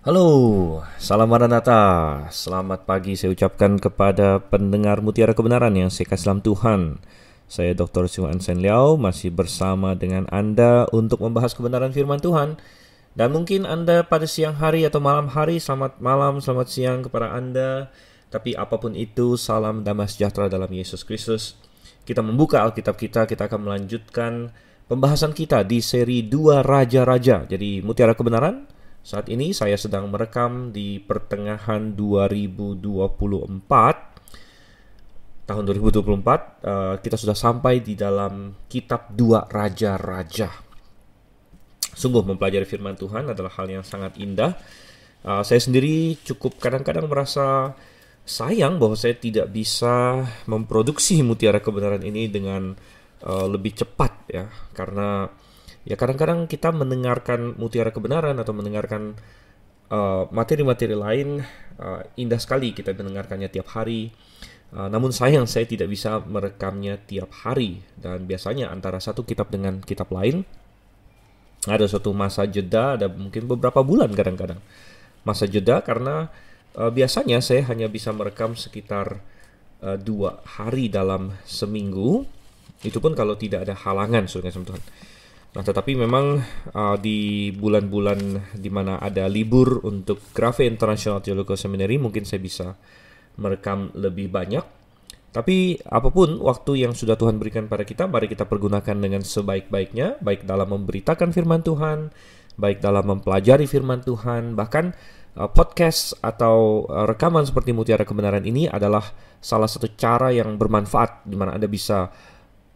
Halo, salam Maranatha. Selamat pagi saya ucapkan kepada pendengar Mutiara Kebenaran yang saya kasih dalam Tuhan. Saya Dr. Siwan Sen Liao masih bersama dengan Anda untuk membahas kebenaran firman Tuhan. Dan mungkin Anda pada siang hari atau malam hari, selamat malam, selamat siang kepada Anda. Tapi apapun itu, salam damai sejahtera dalam Yesus Kristus. Kita membuka Alkitab kita akan melanjutkan pembahasan kita di seri 2 Raja-Raja. Jadi Mutiara Kebenaran, saat ini saya sedang merekam di pertengahan 2024. Tahun 2024 kita sudah sampai di dalam kitab 2 Raja-Raja. Sungguh mempelajari firman Tuhan adalah hal yang sangat indah. Saya sendiri cukup kadang-kadang merasa sayang bahwa saya tidak bisa memproduksi Mutiara Kebenaran ini dengan lebih cepat ya, karena ya kadang-kadang kita mendengarkan Mutiara Kebenaran atau mendengarkan materi-materi lain, indah sekali kita mendengarkannya tiap hari. Namun sayang saya tidak bisa merekamnya tiap hari. Dan biasanya antara satu kitab dengan kitab lain ada suatu masa jeda, ada mungkin beberapa bulan kadang-kadang masa jeda, karena biasanya saya hanya bisa merekam sekitar 2 hari dalam seminggu. Itu pun kalau tidak ada halangan, saudara sama Tuhan. Nah, tetapi memang di bulan-bulan di mana ada libur untuk Grace International Theological Seminary, mungkin saya bisa merekam lebih banyak. Tapi apapun waktu yang sudah Tuhan berikan pada kita, mari kita pergunakan dengan sebaik-baiknya, baik dalam memberitakan firman Tuhan, baik dalam mempelajari firman Tuhan. Bahkan podcast atau rekaman seperti Mutiara Kebenaran ini adalah salah satu cara yang bermanfaat di mana Anda bisa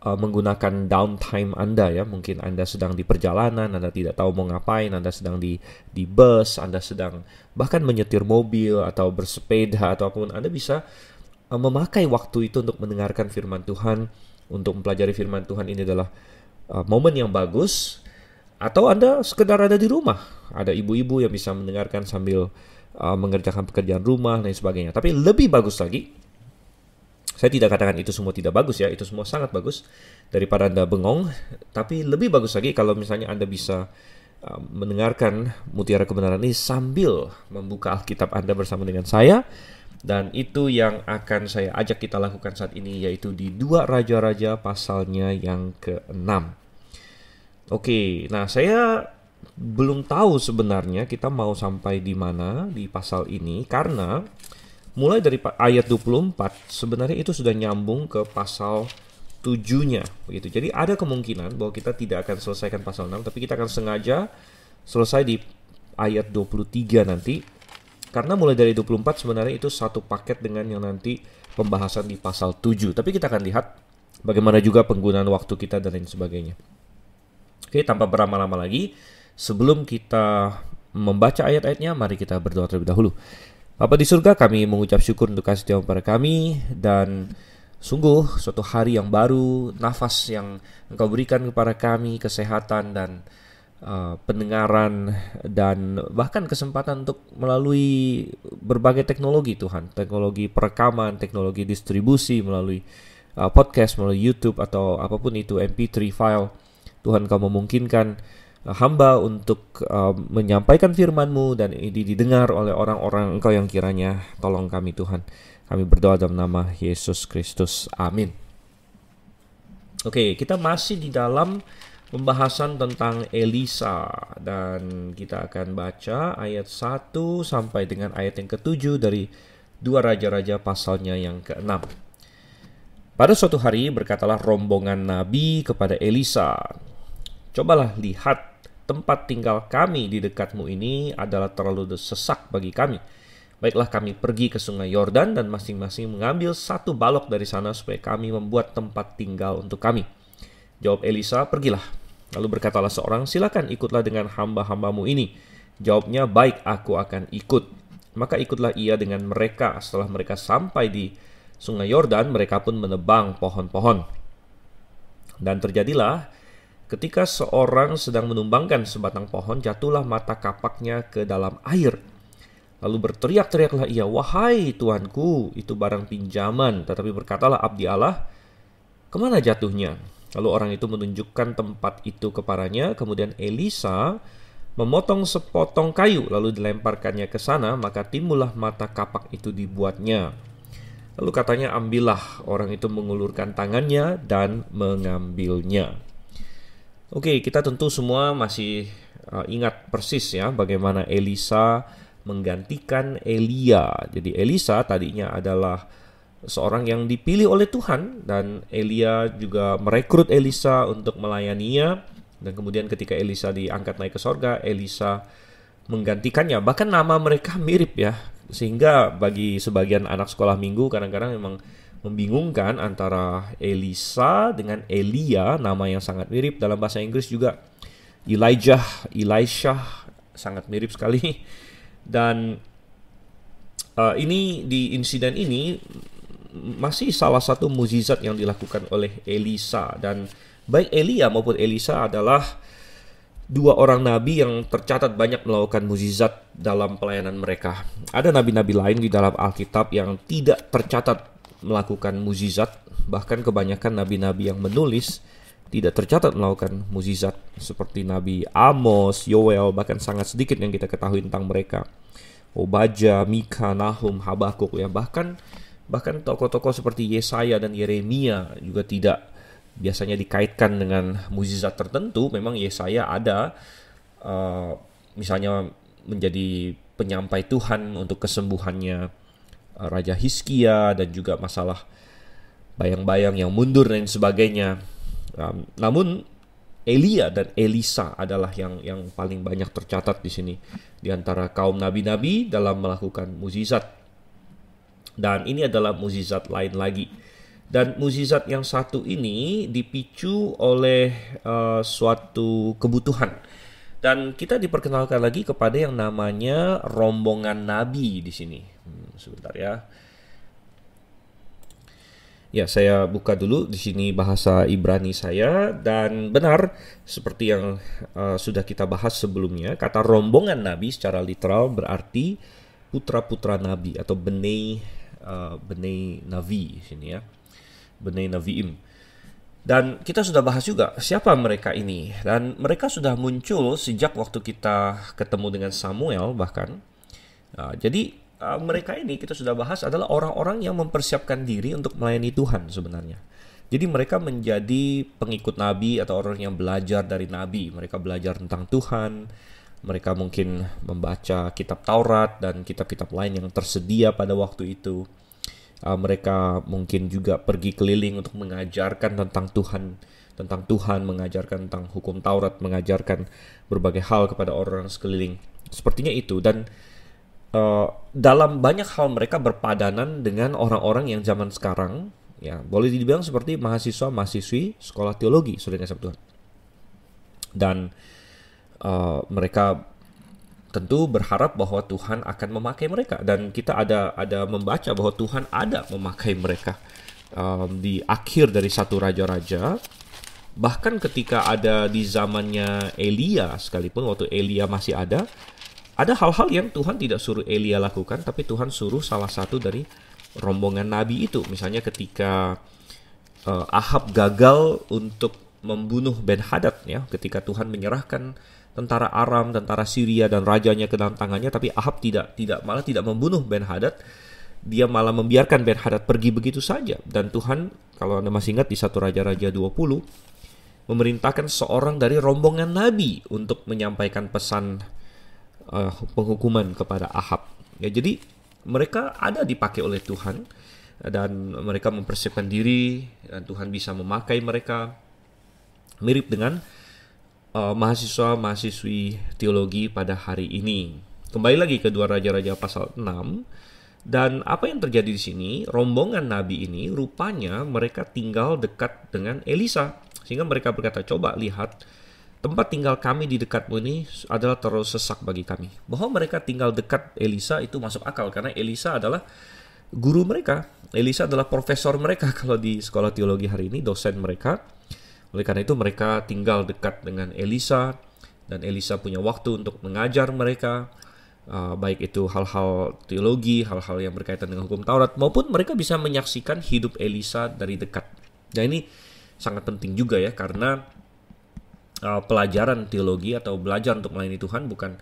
menggunakan downtime Anda ya. Mungkin Anda sedang di perjalanan, Anda tidak tahu mau ngapain, Anda sedang di bus, Anda sedang bahkan menyetir mobil atau bersepeda atau apapun, Anda bisa memakai waktu itu untuk mendengarkan firman Tuhan, untuk mempelajari firman Tuhan. Ini adalah momen yang bagus. Atau Anda sekedar ada di rumah, ada ibu-ibu yang bisa mendengarkan sambil mengerjakan pekerjaan rumah dan sebagainya. Tapi lebih bagus lagi, saya tidak katakan itu semua tidak bagus ya, itu semua sangat bagus daripada Anda bengong. Tapi lebih bagus lagi kalau misalnya Anda bisa mendengarkan Mutiara Kebenaran ini sambil membuka Alkitab Anda bersama dengan saya. Dan itu yang akan saya ajak kita lakukan saat ini, yaitu di 2 Raja-Raja pasalnya yang ke-6. Oke, nah saya belum tahu sebenarnya kita mau sampai di mana di pasal ini, karena mulai dari ayat 24 sebenarnya itu sudah nyambung ke pasal 7-nya begitu. Jadi ada kemungkinan bahwa kita tidak akan selesaikan pasal 6, tapi kita akan sengaja selesai di ayat 23 nanti. Karena mulai dari 24 sebenarnya itu satu paket dengan yang nanti pembahasan di pasal 7. Tapi kita akan lihat bagaimana juga penggunaan waktu kita dan lain sebagainya. Oke, tanpa berlama-lama lagi, sebelum kita membaca ayat-ayatnya, mari kita berdoa terlebih dahulu. Bapa di surga, kami mengucap syukur untuk kasih Tuhan kepada kami, dan sungguh suatu hari yang baru, nafas yang Engkau berikan kepada kami, kesehatan dan pendengaran, dan bahkan kesempatan untuk melalui berbagai teknologi Tuhan, teknologi perekaman, teknologi distribusi melalui podcast, melalui YouTube atau apapun itu, MP3 file. Tuhan, Kau memungkinkan hamba untuk menyampaikan firman-Mu, dan ini didengar oleh orang-orang Engkau yang kiranya tolong kami Tuhan. Kami berdoa dalam nama Yesus Kristus, amin. Oke, kita masih di dalam pembahasan tentang Elisa, dan kita akan baca ayat 1 sampai dengan ayat yang ke-7 dari 2 Raja-Raja pasalnya yang ke-6. Pada suatu hari berkatalah rombongan nabi kepada Elisa, "Cobalah lihat, tempat tinggal kami di dekatmu ini adalah terlalu sesak bagi kami. Baiklah kami pergi ke sungai Yordan dan masing-masing mengambil 1 balok dari sana supaya kami membuat tempat tinggal untuk kami." Jawab Elisa, "Pergilah." Lalu berkatalah seorang, "Silakan ikutlah dengan hamba-hambamu ini." Jawabnya, "Baik, aku akan ikut." Maka ikutlah ia dengan mereka. Setelah mereka sampai di sungai Yordan, mereka pun menebang pohon-pohon. Dan terjadilah, ketika seorang sedang menumbangkan sebatang pohon, jatuhlah mata kapaknya ke dalam air. Lalu berteriak-teriaklah ia, "Wahai Tuanku, itu barang pinjaman." Tetapi berkatalah abdi Allah, "Kemana jatuhnya?" Lalu orang itu menunjukkan tempat itu kepadanya. Kemudian Elisa memotong sepotong kayu lalu dilemparkannya ke sana, maka timbullah mata kapak itu dibuatnya. Lalu katanya, ambillah. Orang itu mengulurkan tangannya dan mengambilnya. Oke, kita tentu semua masih ingat persis ya bagaimana Elisa menggantikan Elia. Jadi Elisa tadinya adalah seorang yang dipilih oleh Tuhan, dan Elia juga merekrut Elisa untuk melayaninya. Dan kemudian ketika Elisa diangkat naik ke sorga, Elisa menggantikannya. Bahkan nama mereka mirip ya, sehingga bagi sebagian anak sekolah minggu kadang-kadang memang membingungkan antara Elisa dengan Elia, nama yang sangat mirip. Dalam bahasa Inggris juga Elijah, Elisha, sangat mirip sekali. Dan ini di insiden ini masih salah satu mukjizat yang dilakukan oleh Elisa. Dan baik Elia maupun Elisa adalah dua orang nabi yang tercatat banyak melakukan mukjizat dalam pelayanan mereka. Ada nabi-nabi lain di dalam Alkitab yang tidak tercatat melakukan mukjizat. Bahkan kebanyakan nabi-nabi yang menulis tidak tercatat melakukan mukjizat, seperti Nabi Amos, Yoel, bahkan sangat sedikit yang kita ketahui tentang mereka. Obadja, Mika, Nahum, Habakuk ya, bahkan tokoh-tokoh seperti Yesaya dan Yeremia juga tidak biasanya dikaitkan dengan mukjizat tertentu. Memang Yesaya ada misalnya menjadi penyampai Tuhan untuk kesembuhannya Raja Hizkia, dan juga masalah bayang-bayang yang mundur dan sebagainya. Namun Elia dan Elisa adalah yang paling banyak tercatat di sini di antara kaum nabi-nabi dalam melakukan mukjizat. Dan ini adalah mukjizat lain lagi. Dan mukjizat yang satu ini dipicu oleh suatu kebutuhan. Dan kita diperkenalkan lagi kepada yang namanya rombongan nabi di sini. Sebentar ya. Ya, saya buka dulu di sini bahasa Ibrani saya, dan benar seperti yang sudah kita bahas sebelumnya, kata rombongan nabi secara literal berarti putra-putra nabi atau benei navi di sini ya. Benei naviim. Dan kita sudah bahas juga siapa mereka ini, dan mereka sudah muncul sejak waktu kita ketemu dengan Samuel bahkan. Jadi mereka ini kita sudah bahas adalah orang-orang yang mempersiapkan diri untuk melayani Tuhan sebenarnya. Jadi mereka menjadi pengikut nabi atau orang yang belajar dari nabi. Mereka belajar tentang Tuhan. Mereka mungkin membaca kitab Taurat dan kitab-kitab lain yang tersedia pada waktu itu. Mereka mungkin juga pergi keliling untuk mengajarkan tentang Tuhan, mengajarkan tentang hukum Taurat, mengajarkan berbagai hal kepada orang sekeliling. Sepertinya itu. Dan dalam banyak hal mereka berpadanan dengan orang-orang yang zaman sekarang, ya boleh dibilang seperti mahasiswa-mahasiswi sekolah teologi, saudara kasih Tuhan. Dan mereka tentu berharap bahwa Tuhan akan memakai mereka, dan kita ada membaca bahwa Tuhan ada memakai mereka di akhir dari satu raja-raja. Bahkan ketika ada di zamannya Elia sekalipun, waktu Elia masih ada hal-hal yang Tuhan tidak suruh Elia lakukan, tapi Tuhan suruh salah satu dari rombongan nabi itu. Misalnya ketika Ahab gagal untuk membunuh Ben-Hadad ya, ketika Tuhan menyerahkan tentara Aram, tentara Syria dan rajanya ke dalam tangannya, tapi Ahab tidak membunuh Ben-Hadad. Dia malah membiarkan Ben-Hadad pergi begitu saja. Dan Tuhan, kalau Anda masih ingat di 1 Raja-Raja 20, memerintahkan seorang dari rombongan nabi untuk menyampaikan pesan penghukuman kepada Ahab. Ya, jadi mereka ada dipakai oleh Tuhan, dan mereka mempersiapkan diri, dan Tuhan bisa memakai mereka. Mirip dengan mahasiswa-mahasiswi teologi pada hari ini. Kembali lagi ke 2 Raja-Raja pasal 6. Dan apa yang terjadi di sini, rombongan nabi ini rupanya mereka tinggal dekat dengan Elisa, sehingga mereka berkata, coba lihat, tempat tinggal kami di dekatmu ini adalah terlalu sesak bagi kami. Bahwa mereka tinggal dekat Elisa itu masuk akal, karena Elisa adalah guru mereka. Elisa adalah profesor mereka kalau di sekolah teologi hari ini, dosen mereka. Oleh karena itu mereka tinggal dekat dengan Elisa, dan Elisa punya waktu untuk mengajar mereka, baik itu hal-hal teologi, hal-hal yang berkaitan dengan hukum Taurat, maupun mereka bisa menyaksikan hidup Elisa dari dekat. Dan ini sangat penting juga ya, karena pelajaran teologi atau belajar untuk melayani Tuhan bukan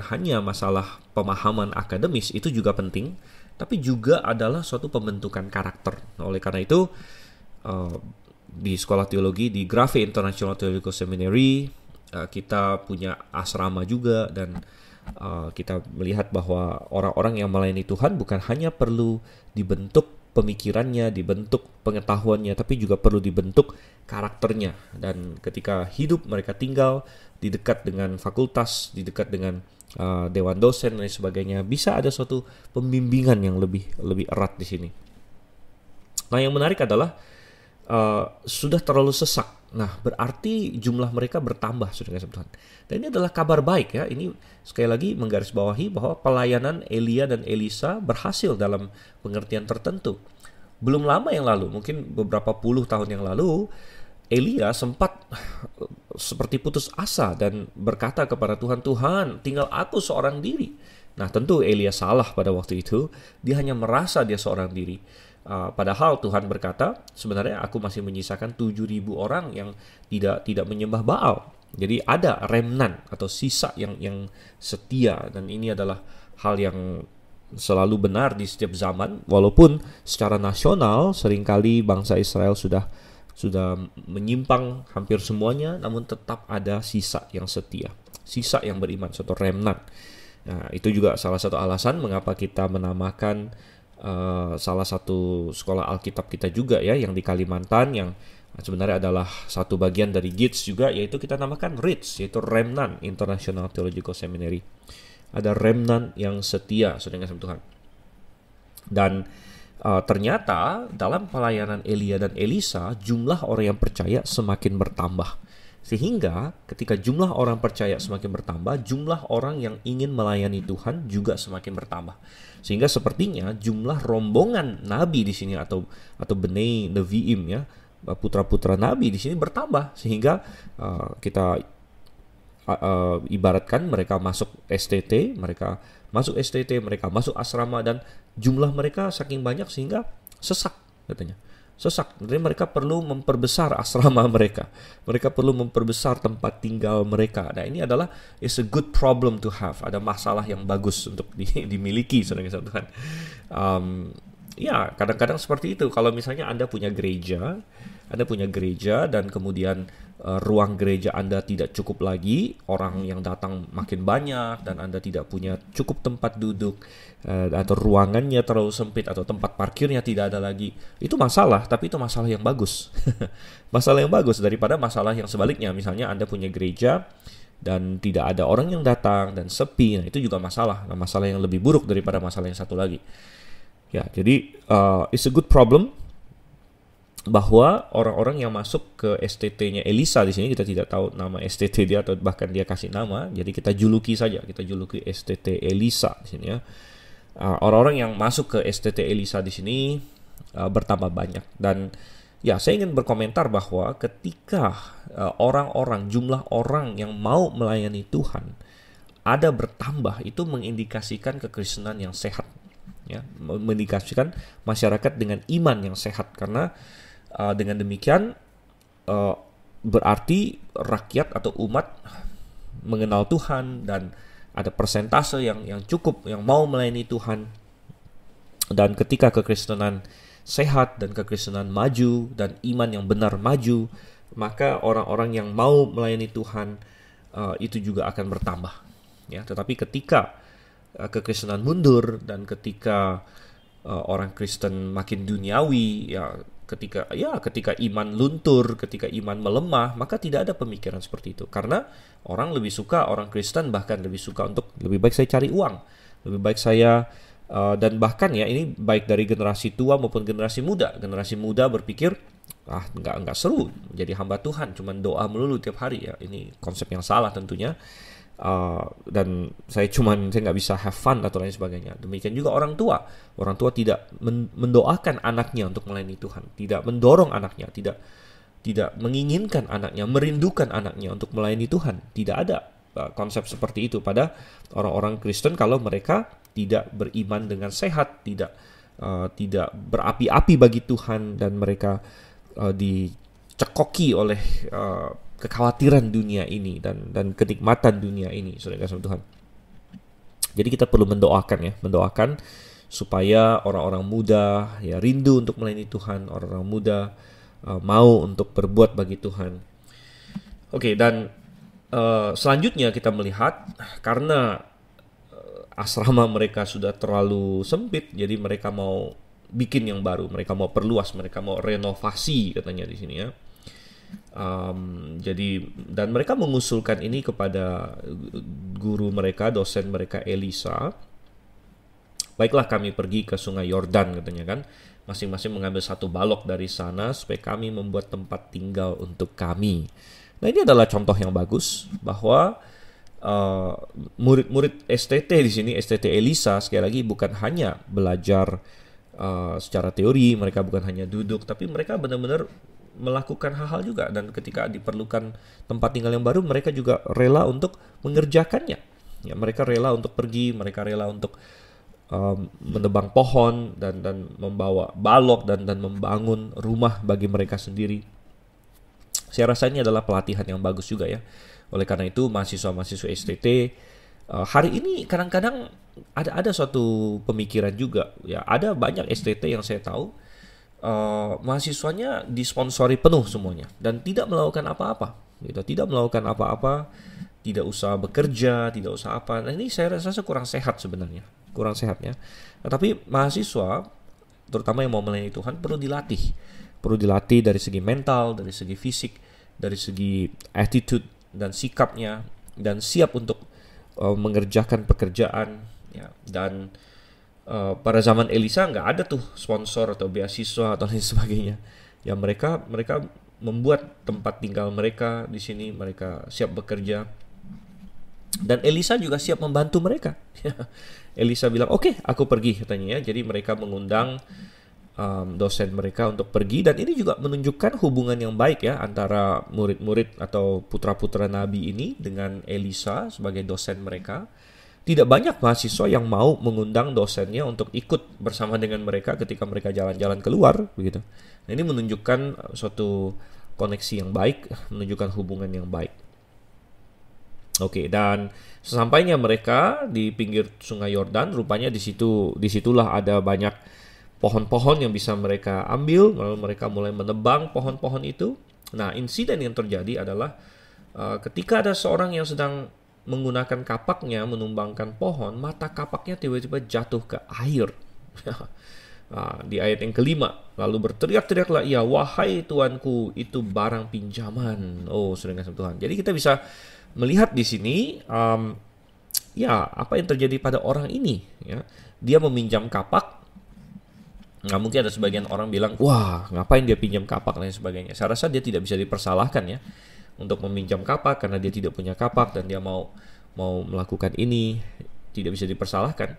hanya masalah pemahaman akademis, itu juga penting, tapi juga adalah suatu pembentukan karakter. Nah, oleh karena itu di sekolah teologi di Grave International Theological Seminary kita punya asrama juga, dan kita melihat bahwa orang-orang yang melayani Tuhan bukan hanya perlu dibentuk pemikirannya, dibentuk pengetahuannya, tapi juga perlu dibentuk karakternya. Dan ketika hidup mereka tinggal di dekat dengan fakultas, di dekat dengan dewan dosen dan sebagainya, bisa ada suatu pembimbingan yang lebih erat di sini. Nah, yang menarik adalah sudah terlalu sesak. Nah, berarti jumlah mereka bertambah, saudara Tuhan. Dan ini adalah kabar baik ya. Ini sekali lagi menggarisbawahi bahwa pelayanan Elia dan Elisa berhasil dalam pengertian tertentu. Belum lama yang lalu, mungkin beberapa puluh tahun yang lalu, Elia sempat seperti putus asa dan berkata kepada Tuhan, "Tuhan, tinggal aku seorang diri." Nah, tentu Elia salah pada waktu itu. Dia hanya merasa dia seorang diri. Padahal Tuhan berkata, sebenarnya aku masih menyisakan 7.000 orang yang tidak menyembah Baal. Jadi ada remnant atau sisa yang setia, dan ini adalah hal yang selalu benar di setiap zaman. Walaupun secara nasional seringkali bangsa Israel sudah menyimpang hampir semuanya, namun tetap ada sisa yang setia, sisa yang beriman, suatu remnant. Nah, itu juga salah satu alasan mengapa kita menamakan salah satu sekolah Alkitab kita juga ya, yang di Kalimantan, yang sebenarnya adalah satu bagian dari GITS juga, yaitu kita namakan RITS, yaitu Remnant International Theological Seminary. Ada remnant yang setia, saudara Tuhan. Dan ternyata dalam pelayanan Elia dan Elisa, jumlah orang yang percaya semakin bertambah. Sehingga ketika jumlah orang percaya semakin bertambah, jumlah orang yang ingin melayani Tuhan juga semakin bertambah. Sehingga sepertinya jumlah rombongan nabi di sini atau Benei Neviim ya, putra-putra nabi di sini bertambah, sehingga kita ibaratkan mereka masuk STT, mereka masuk asrama, dan jumlah mereka saking banyak sehingga sesak katanya. Sesak. Jadi mereka perlu memperbesar asrama mereka. Mereka perlu memperbesar tempat tinggal mereka. Nah, ini adalah is a good problem to have. Ada masalah yang bagus untuk dimiliki, saudara Tuhan. Ya, kadang-kadang seperti itu. Kalau misalnya Anda punya gereja dan kemudian ruang gereja Anda tidak cukup lagi, orang yang datang makin banyak, dan Anda tidak punya cukup tempat duduk, atau ruangannya terlalu sempit, atau tempat parkirnya tidak ada lagi, itu masalah, tapi itu masalah yang bagus. Masalah yang bagus daripada masalah yang sebaliknya. Misalnya Anda punya gereja dan tidak ada orang yang datang dan sepi, nah itu juga masalah. Nah, masalah yang lebih buruk daripada masalah yang satu lagi. Ya, jadi it's a good problem bahwa orang-orang yang masuk ke STT-nya Elisa di sini, kita tidak tahu nama STT dia atau bahkan dia kasih nama, jadi kita juluki STT Elisa di sini ya. Orang-orang yang masuk ke STT Elisa di sini bertambah banyak, dan ya saya ingin berkomentar bahwa ketika jumlah orang yang mau melayani Tuhan ada bertambah, itu mengindikasikan kekristenan yang sehat ya, mengindikasikan masyarakat dengan iman yang sehat, karena dengan demikian berarti rakyat atau umat mengenal Tuhan, dan ada persentase yang cukup yang mau melayani Tuhan. Dan ketika kekristenan sehat dan kekristenan maju dan iman yang benar maju, maka orang-orang yang mau melayani Tuhan itu juga akan bertambah ya. Tetapi ketika kekristenan mundur dan ketika orang Kristen makin duniawi ya, ketika iman luntur, ketika iman melemah, maka tidak ada pemikiran seperti itu. Karena orang Kristen bahkan lebih suka untuk lebih baik saya cari uang, lebih baik saya dan bahkan ya, ini baik dari generasi tua maupun generasi muda. Generasi muda berpikir nggak seru jadi hamba Tuhan, cuman doa melulu tiap hari ya. Ini konsep yang salah tentunya. Dan saya nggak bisa have fun atau lain sebagainya. Demikian juga orang tua tidak mendoakan anaknya untuk melayani Tuhan, tidak mendorong anaknya, tidak menginginkan anaknya, merindukan anaknya untuk melayani Tuhan. Tidak ada konsep seperti itu pada orang-orang Kristen kalau mereka tidak beriman dengan sehat, tidak berapi-api bagi Tuhan, dan mereka dicekoki oleh kekhawatiran dunia ini dan kenikmatan dunia ini, saudara kasih Tuhan. Jadi kita perlu mendoakan supaya orang-orang muda ya rindu untuk melayani Tuhan, orang-orang muda mau untuk berbuat bagi Tuhan. Oke, dan selanjutnya kita melihat karena asrama mereka sudah terlalu sempit, jadi mereka mau bikin yang baru, mereka mau perluas, mereka mau renovasi katanya di sini ya. Jadi dan mereka mengusulkan ini kepada guru mereka, dosen mereka Elisa. Baiklah kami pergi ke sungai Yordan katanya kan. Masing-masing mengambil satu balok dari sana supaya kami membuat tempat tinggal untuk kami. Nah ini adalah contoh yang bagus bahwa murid-murid STT di sini, STT Elisa sekali lagi bukan hanya belajar secara teori, mereka bukan hanya duduk, tapi mereka benar-benar melakukan hal-hal juga, dan ketika diperlukan tempat tinggal yang baru mereka juga rela untuk mengerjakannya ya, mereka rela untuk pergi, mereka rela untuk menebang pohon dan membawa balok dan membangun rumah bagi mereka sendiri. Saya rasa ini adalah pelatihan yang bagus juga ya. Oleh karena itu mahasiswa-mahasiswa STT hari ini kadang-kadang ada suatu pemikiran juga ya, ada banyak STT yang saya tahu mahasiswanya disponsori penuh semuanya dan tidak melakukan apa-apa gitu, tidak usah bekerja, tidak usah apa. Nah ini saya rasa kurang sehat sebenarnya, kurang sehat ya. Nah, tapi mahasiswa terutama yang mau melayani Tuhan perlu dilatih dari segi mental, dari segi fisik, dari segi attitude dan sikapnya, dan siap untuk mengerjakan pekerjaan ya. Dan pada zaman Elisa nggak ada tuh sponsor atau beasiswa atau lain sebagainya. Ya mereka membuat tempat tinggal mereka di sini, mereka siap bekerja. Dan Elisa juga siap membantu mereka. Elisa bilang, "Oke, aku pergi," katanya ya. Jadi mereka mengundang dosen mereka untuk pergi, dan ini juga menunjukkan hubungan yang baik ya antara murid-murid atau putra-putra nabi ini dengan Elisa sebagai dosen mereka. Tidak banyak mahasiswa yang mau mengundang dosennya untuk ikut bersama dengan mereka ketika mereka jalan-jalan keluar begitu. Nah, ini menunjukkan suatu koneksi yang baik, menunjukkan hubungan yang baik. Oke, dan sesampainya mereka di pinggir sungai Yordan, rupanya disitulah ada banyak pohon-pohon yang bisa mereka ambil, lalu mereka mulai menebang pohon-pohon itu. Nah, insiden yang terjadi adalah ketika ada seorang yang sedang menggunakan kapaknya menumbangkan pohon, mata kapaknya tiba-tiba jatuh ke air. Di ayat yang kelima, lalu berteriak-teriaklah ia, "Wahai tuanku, itu barang pinjaman." Oh, saudara kasih Tuhan. Jadi kita bisa melihat di sini, ya apa yang terjadi pada orang ini. Ya, dia meminjam kapak. Nah, mungkin ada sebagian orang bilang, "Wah, ngapain dia pinjam kapak dan lain sebagainya." Saya rasa dia tidak bisa dipersalahkan ya untuk meminjam kapak karena dia tidak punya kapak dan dia mau melakukan ini, tidak bisa dipersalahkan.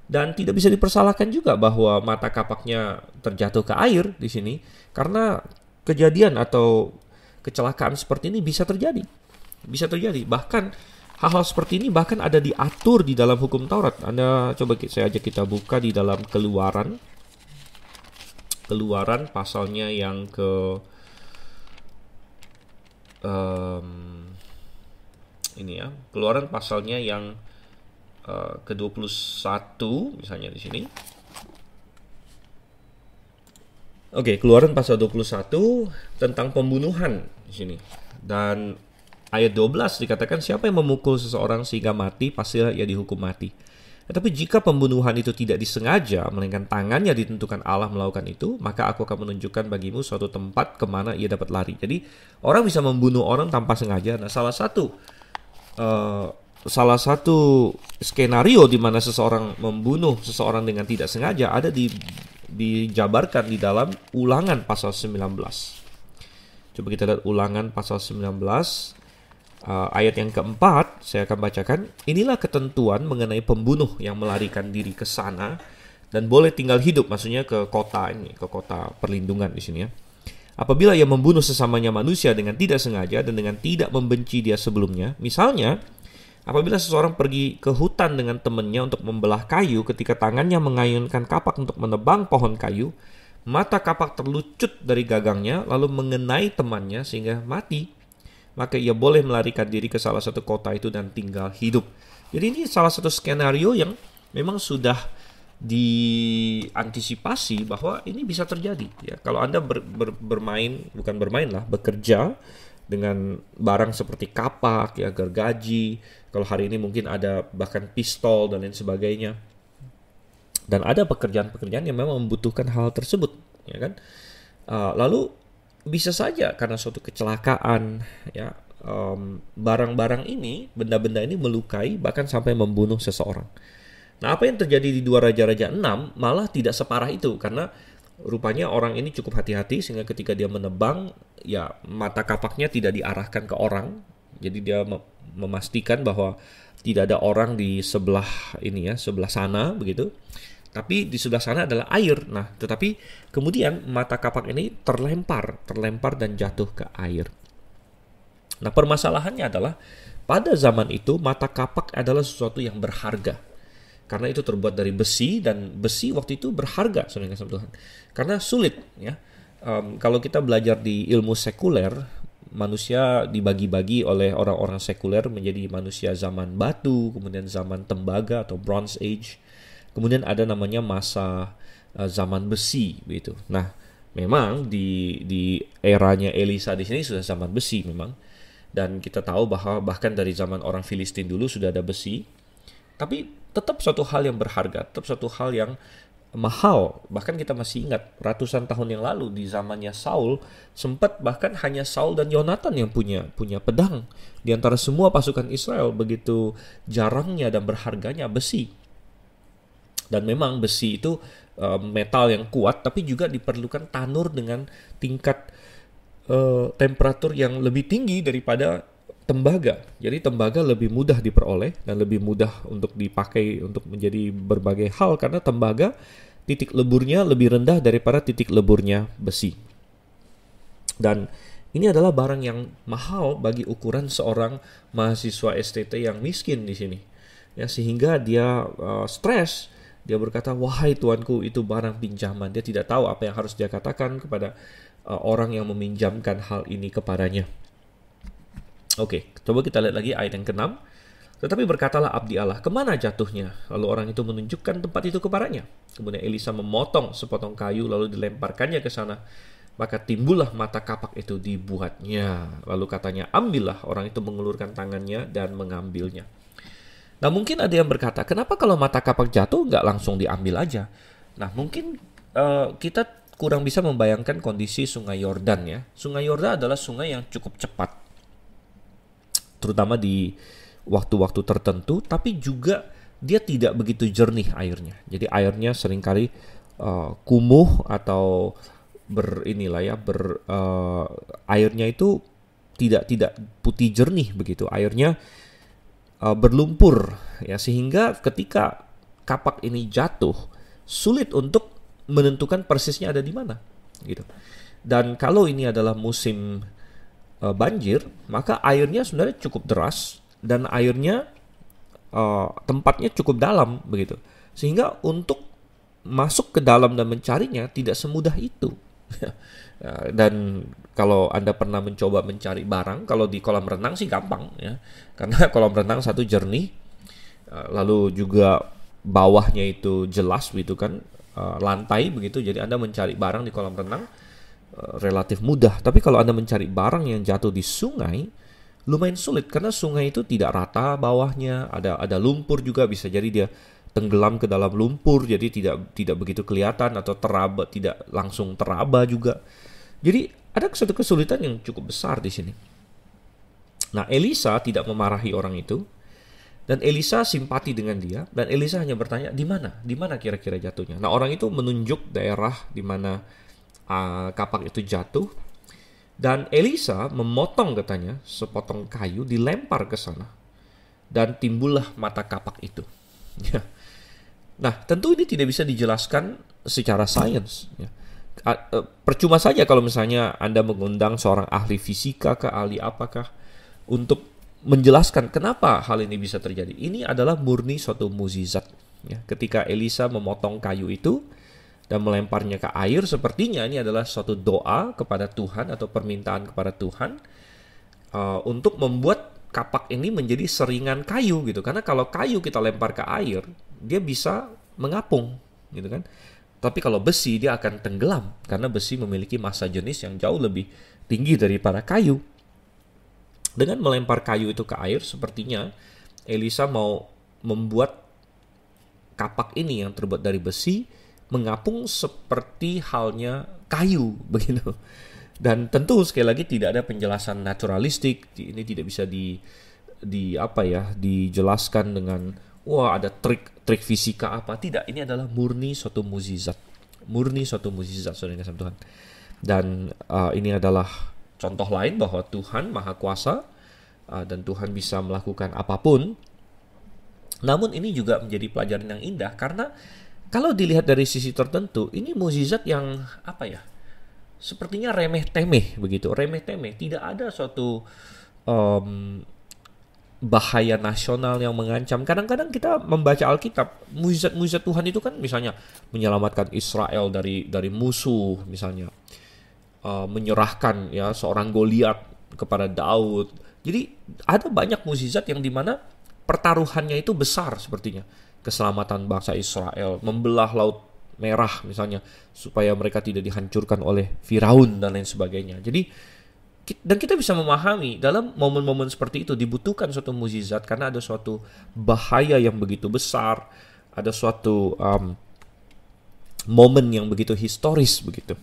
Dan tidak bisa dipersalahkan juga bahwa mata kapaknya terjatuh ke air di sini karena kejadian atau kecelakaan seperti ini bisa terjadi. Bisa terjadi. Bahkan hal-hal seperti ini bahkan ada diatur di dalam hukum Taurat. Anda coba saya ajak kita buka di dalam Keluaran pasalnya yang ke ini ya, Keluaran pasalnya yang ke-21 misalnya di sini. Oke, Keluaran pasal 21 tentang pembunuhan di sini. Dan ayat 12 dikatakan, "Siapa yang memukul seseorang sehingga mati, pastilah ia dihukum mati. Tetapi jika pembunuhan itu tidak disengaja, melainkan tangannya ditentukan Allah melakukan itu, maka aku akan menunjukkan bagimu suatu tempat kemana ia dapat lari." Jadi orang bisa membunuh orang tanpa sengaja. Nah, salah satu skenario di mana seseorang membunuh seseorang dengan tidak sengaja ada dijabarkan di dalam Ulangan pasal 19. Coba kita lihat Ulangan pasal 19. Ayat yang keempat, saya akan bacakan. "Inilah ketentuan mengenai pembunuh yang melarikan diri ke sana dan boleh tinggal hidup," maksudnya ke kota ini, ke kota perlindungan di sini ya. "Apabila ia membunuh sesamanya manusia dengan tidak sengaja dan dengan tidak membenci dia sebelumnya. Misalnya, apabila seseorang pergi ke hutan dengan temannya untuk membelah kayu, ketika tangannya mengayunkan kapak untuk menebang pohon kayu, mata kapak terlucut dari gagangnya lalu mengenai temannya sehingga mati. maka ia boleh melarikan diri ke salah satu kota itu dan tinggal hidup. Jadi ini salah satu skenario yang memang sudah diantisipasi bahwa ini bisa terjadi. Ya, kalau Anda bekerja dengan barang seperti kapak, ya, gergaji. Kalau hari ini mungkin ada bahkan pistol dan lain sebagainya. Dan ada pekerjaan-pekerjaan yang memang membutuhkan hal tersebut, ya kan? Lalu bisa saja karena suatu kecelakaan, ya, barang-barang ini, benda-benda ini melukai bahkan sampai membunuh seseorang. Nah, apa yang terjadi di 2 Raja-Raja 6 malah tidak separah itu, karena rupanya orang ini cukup hati-hati sehingga ketika dia menebang, ya, mata kapaknya tidak diarahkan ke orang. Jadi dia memastikan bahwa tidak ada orang di sebelah ini, ya, sebelah sana begitu. Tapi di sebelah sana adalah air. Nah, tetapi kemudian mata kapak ini terlempar dan jatuh ke air. Nah, permasalahannya adalah pada zaman itu mata kapak adalah sesuatu yang berharga. Karena itu terbuat dari besi, dan besi waktu itu berharga, saudara kasih Tuhan. Karena sulit, ya. Kalau kita belajar di ilmu sekuler, manusia dibagi-bagi oleh orang-orang sekuler menjadi manusia zaman batu, kemudian zaman tembaga atau Bronze Age. Kemudian ada namanya masa zaman besi, begitu. Nah, memang di eranya Elisa di sini sudah zaman besi memang, dan kita tahu bahwa bahkan dari zaman orang Filistin dulu sudah ada besi. Tapi tetap suatu hal yang berharga, tetap suatu hal yang mahal. Bahkan kita masih ingat ratusan tahun yang lalu di zamannya Saul, sempat bahkan hanya Saul dan Yonatan yang punya pedang. Di antara semua pasukan Israel, begitu jarangnya dan berharganya besi. Dan memang besi itu metal yang kuat, tapi juga diperlukan tanur dengan tingkat temperatur yang lebih tinggi daripada tembaga. Jadi tembaga lebih mudah diperoleh dan lebih mudah untuk dipakai untuk menjadi berbagai hal, karena tembaga titik leburnya lebih rendah daripada titik leburnya besi. Dan ini adalah barang yang mahal bagi ukuran seorang mahasiswa STT yang miskin di sini. Ya, sehingga dia stres. Dia berkata, wahai tuanku, itu barang pinjaman. Dia tidak tahu apa yang harus dia katakan kepada orang yang meminjamkan hal ini kepadanya. Oke, coba kita lihat lagi ayat yang ke-6. Tetapi berkatalah abdi Allah, kemana jatuhnya? Lalu orang itu menunjukkan tempat itu kepadanya. Kemudian Elisa memotong sepotong kayu lalu dilemparkannya ke sana. Maka timbullah mata kapak itu dibuatnya. Lalu katanya, ambillah. Orang itu mengulurkan tangannya dan mengambilnya. Nah, mungkin ada yang berkata, kenapa kalau mata kapak jatuh nggak langsung diambil aja? Nah, mungkin kita kurang bisa membayangkan kondisi sungai Yordan, ya. Sungai Yordan adalah sungai yang cukup cepat, terutama di waktu-waktu tertentu, tapi juga dia tidak begitu jernih airnya. Jadi airnya seringkali kumuh atau airnya itu tidak putih jernih begitu. Airnya berlumpur, ya, sehingga ketika kapak ini jatuh sulit untuk menentukan persisnya ada di mana, gitu. Dan kalau ini adalah musim banjir, maka airnya sebenarnya cukup deras dan airnya tempatnya cukup dalam begitu, sehingga untuk masuk ke dalam dan mencarinya tidak semudah itu. Dan kalau Anda pernah mencoba mencari barang, kalau di kolam renang sih gampang, ya, karena kolam renang satu jernih, lalu juga bawahnya itu jelas gitu kan, lantai begitu, jadi Anda mencari barang di kolam renang relatif mudah. Tapi kalau Anda mencari barang yang jatuh di sungai, lumayan sulit, karena sungai itu tidak rata bawahnya, ada lumpur juga, bisa jadi dia tenggelam ke dalam lumpur, jadi tidak begitu kelihatan, atau teraba, tidak langsung teraba juga. Jadi ada suatu kesulitan yang cukup besar di sini. Nah, Elisa tidak memarahi orang itu, dan Elisa simpati dengan dia, dan Elisa hanya bertanya, di mana kira-kira jatuhnya. Nah, orang itu menunjuk daerah di mana kapak itu jatuh, dan Elisa memotong, katanya, sepotong kayu dilempar ke sana, dan timbullah mata kapak itu. Nah, tentu ini tidak bisa dijelaskan secara sains, ya. Percuma saja kalau misalnya Anda mengundang seorang ahli fisika kah, ahli apakah, untuk menjelaskan kenapa hal ini bisa terjadi. Ini adalah murni suatu mukjizat, ya. Ketika Elisa memotong kayu itu dan melemparnya ke air, sepertinya ini adalah suatu doa kepada Tuhan atau permintaan kepada Tuhan untuk membuat kapak ini menjadi seringan kayu gitu. Karena kalau kayu kita lempar ke air, dia bisa mengapung gitu kan. Tapi kalau besi dia akan tenggelam karena besi memiliki massa jenis yang jauh lebih tinggi daripada kayu. Dengan melempar kayu itu ke air, sepertinya Elisa mau membuat kapak ini yang terbuat dari besi mengapung seperti halnya kayu begitu. Dan tentu sekali lagi tidak ada penjelasan naturalistik, ini tidak bisa dijelaskan dengan wah ada trik fisika apa. Tidak, ini adalah murni suatu mukjizat. Saudara kasih Tuhan. Dan ini adalah contoh lain bahwa Tuhan Maha Kuasa dan Tuhan bisa melakukan apapun. Namun ini juga menjadi pelajaran yang indah karena kalau dilihat dari sisi tertentu, ini mukjizat yang sepertinya remeh-temeh begitu, remeh-temeh. Tidak ada suatu bahaya nasional yang mengancam. Kadang-kadang kita membaca Alkitab, mukjizat Tuhan itu kan misalnya menyelamatkan Israel dari musuh, misalnya menyerahkan seorang Goliat kepada Daud. Jadi ada banyak mukjizat yang dimana pertaruhannya itu besar sepertinya. Keselamatan bangsa Israel, membelah Laut Merah misalnya, supaya mereka tidak dihancurkan oleh Firaun dan lain sebagainya. Jadi dan kita bisa memahami dalam momen-momen seperti itu dibutuhkan suatu mukjizat karena ada suatu bahaya yang begitu besar, ada suatu momen yang begitu historis begitu.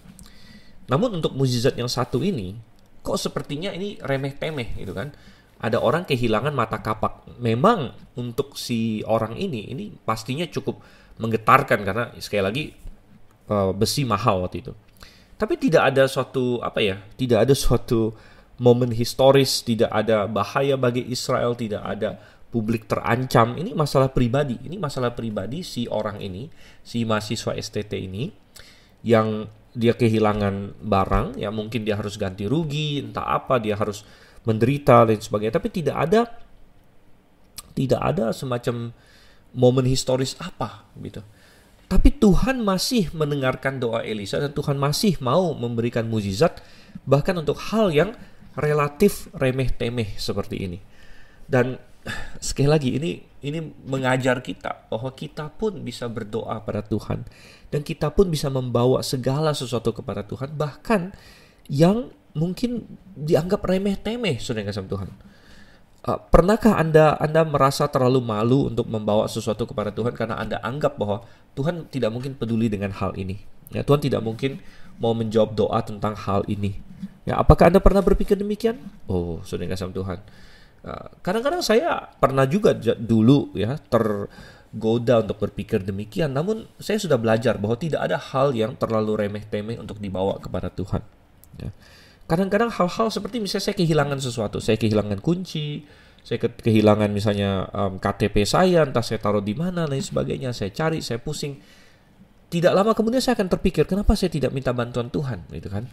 Namun untuk mukjizat yang satu ini, kok sepertinya ini remeh-temeh gitu kan? Ada orang kehilangan mata kapak. Memang untuk si orang ini pastinya cukup menggetarkan karena sekali lagi besi mahal waktu itu. Tapi tidak ada suatu momen historis, tidak ada bahaya bagi Israel, tidak ada publik terancam. Ini masalah pribadi si orang ini, si mahasiswa STT ini yang dia kehilangan barang, mungkin dia harus ganti rugi, entah apa, dia harus menderita dan sebagainya. Tapi tidak ada semacam momen historis apa gitu. Tapi Tuhan masih mendengarkan doa Elisa dan Tuhan masih mau memberikan mukjizat bahkan untuk hal yang relatif remeh-temeh seperti ini. Dan sekali lagi ini mengajar kita bahwa kita pun bisa berdoa pada Tuhan dan kita pun bisa membawa segala sesuatu kepada Tuhan, bahkan yang mungkin dianggap remeh-temeh, saudara kasih Tuhan. Pernahkah Anda merasa terlalu malu untuk membawa sesuatu kepada Tuhan karena Anda anggap bahwa Tuhan tidak mungkin peduli dengan hal ini? Tuhan tidak mungkin mau menjawab doa tentang hal ini. Apakah Anda pernah berpikir demikian? Oh, saudara kasih Tuhan. Kadang-kadang saya pernah juga dulu tergoda untuk berpikir demikian. Namun saya sudah belajar bahwa tidak ada hal yang terlalu remeh-temeh untuk dibawa kepada Tuhan. Kadang-kadang hal-hal seperti misalnya saya kehilangan sesuatu, saya kehilangan kunci, saya kehilangan misalnya KTP saya, entah saya taruh di mana dan sebagainya, saya cari, saya pusing. Tidak lama kemudian saya akan terpikir, kenapa saya tidak minta bantuan Tuhan, gitu kan?